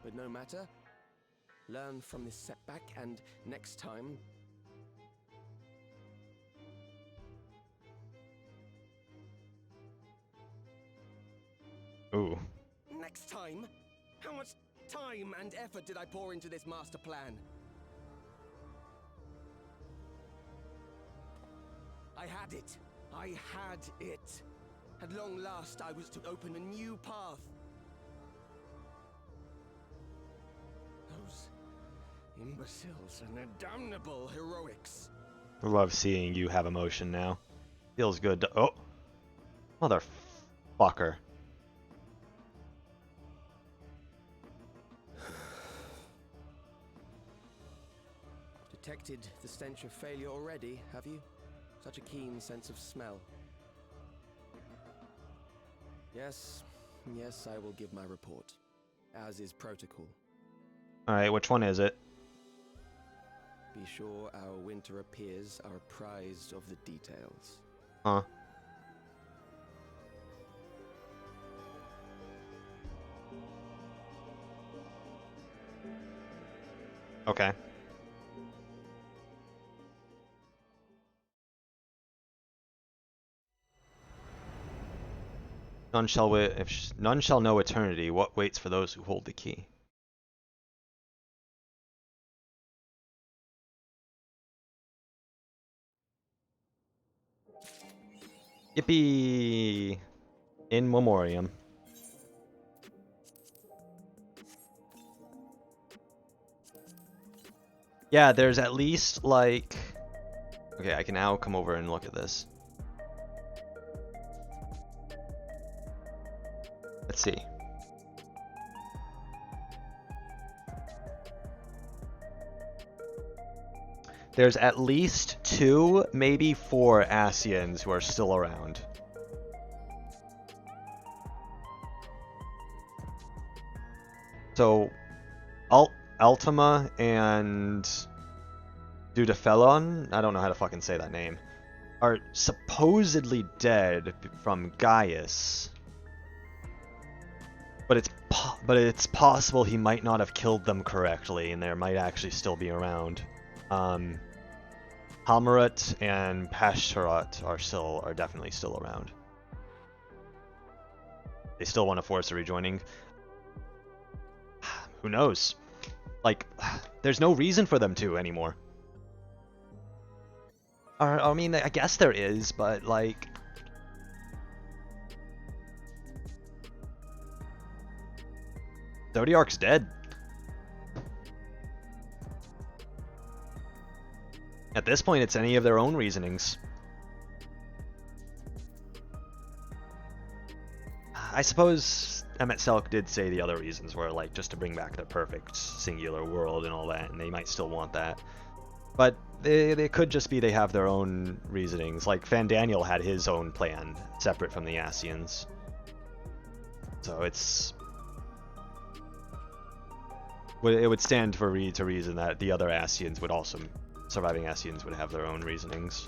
But no matter. Learn from this setback and next time... Ooh. Next time? How much time and effort did I pour into this master plan? I had it. I had it. At long last, I was to open a new path. Those imbeciles and their damnable heroics. I love seeing you have emotion now. Feels good to— oh! Motherfucker. Detected the stench of failure already, have you? Such a keen sense of smell. Yes, I will give my report, as is protocol. Alright, which one is it? Be sure our winter appears are apprised of the details. Huh. Okay. None shall know eternity, what waits for those who hold the key. Yippee! In memoriam. Yeah, there's at least like... Okay, I can now come over and look at this. Let's see. there's at least 2, maybe 4 Asians who are still around. So, Altima and Dudefelon, I don't know how to fucking say that name, are supposedly dead from Gaius. But it's possible he might not have killed them correctly, and there might actually still be around. Halmarat and Pashtarat are definitely still around. They still want to force a rejoining. Who knows? Like, there's no reason for them to anymore. I mean, I guess there is, but like... Zodiark's dead. At this point, it's any of their own reasonings. I suppose Emmett Selk did say the other reasons were like just to bring back the perfect singular world and all that, and they might still want that. But they could just be they have their own reasonings. Like Fandaniel had his own plan separate from the Asians. So it would stand to reason that the other Asians would also, surviving Asians would have their own reasonings.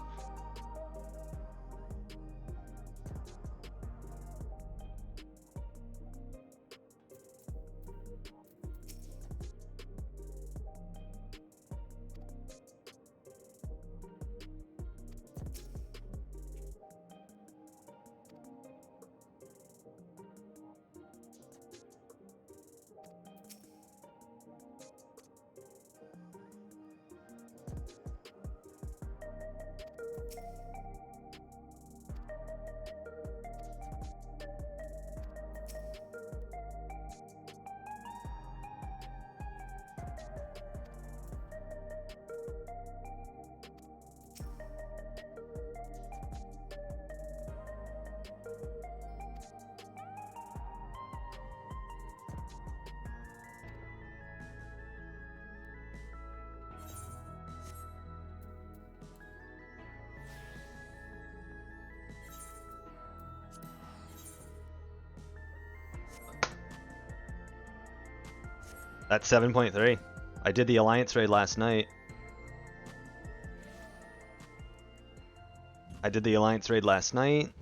That's 7.3. I did the Alliance raid last night.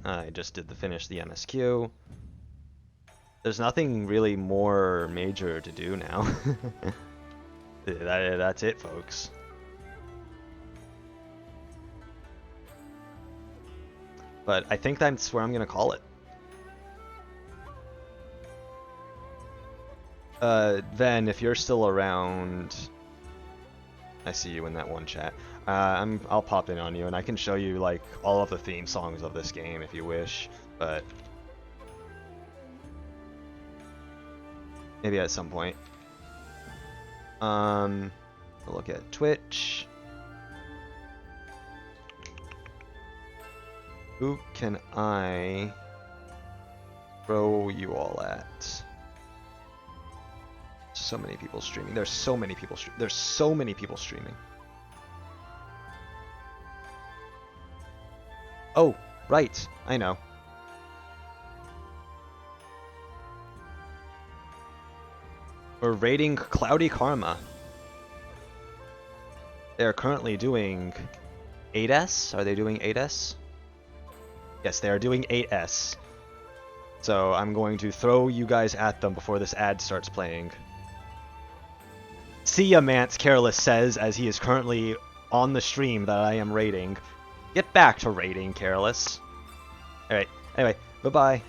I just did finish the MSQ. There's nothing really more major to do now. That's it, folks. But I think that's where I'm gonna call it. Ven, if you're still around, I see you in that one chat. I'll pop in on you, and I can show you like all of the theme songs of this game if you wish, but maybe at some point. Look at Twitch. Who can I throw you all at? So many people streaming. There's so many people streaming. Oh, right. I know. We're raiding Cloudy Karma. They're currently doing 8S. Are they doing 8S? Yes, they are doing 8S. So I'm going to throw you guys at them before this ad starts playing. See ya, Mance, Careless says, as he is currently on the stream that I am raiding. Get back to raiding, Careless. Alright, anyway, bye-bye.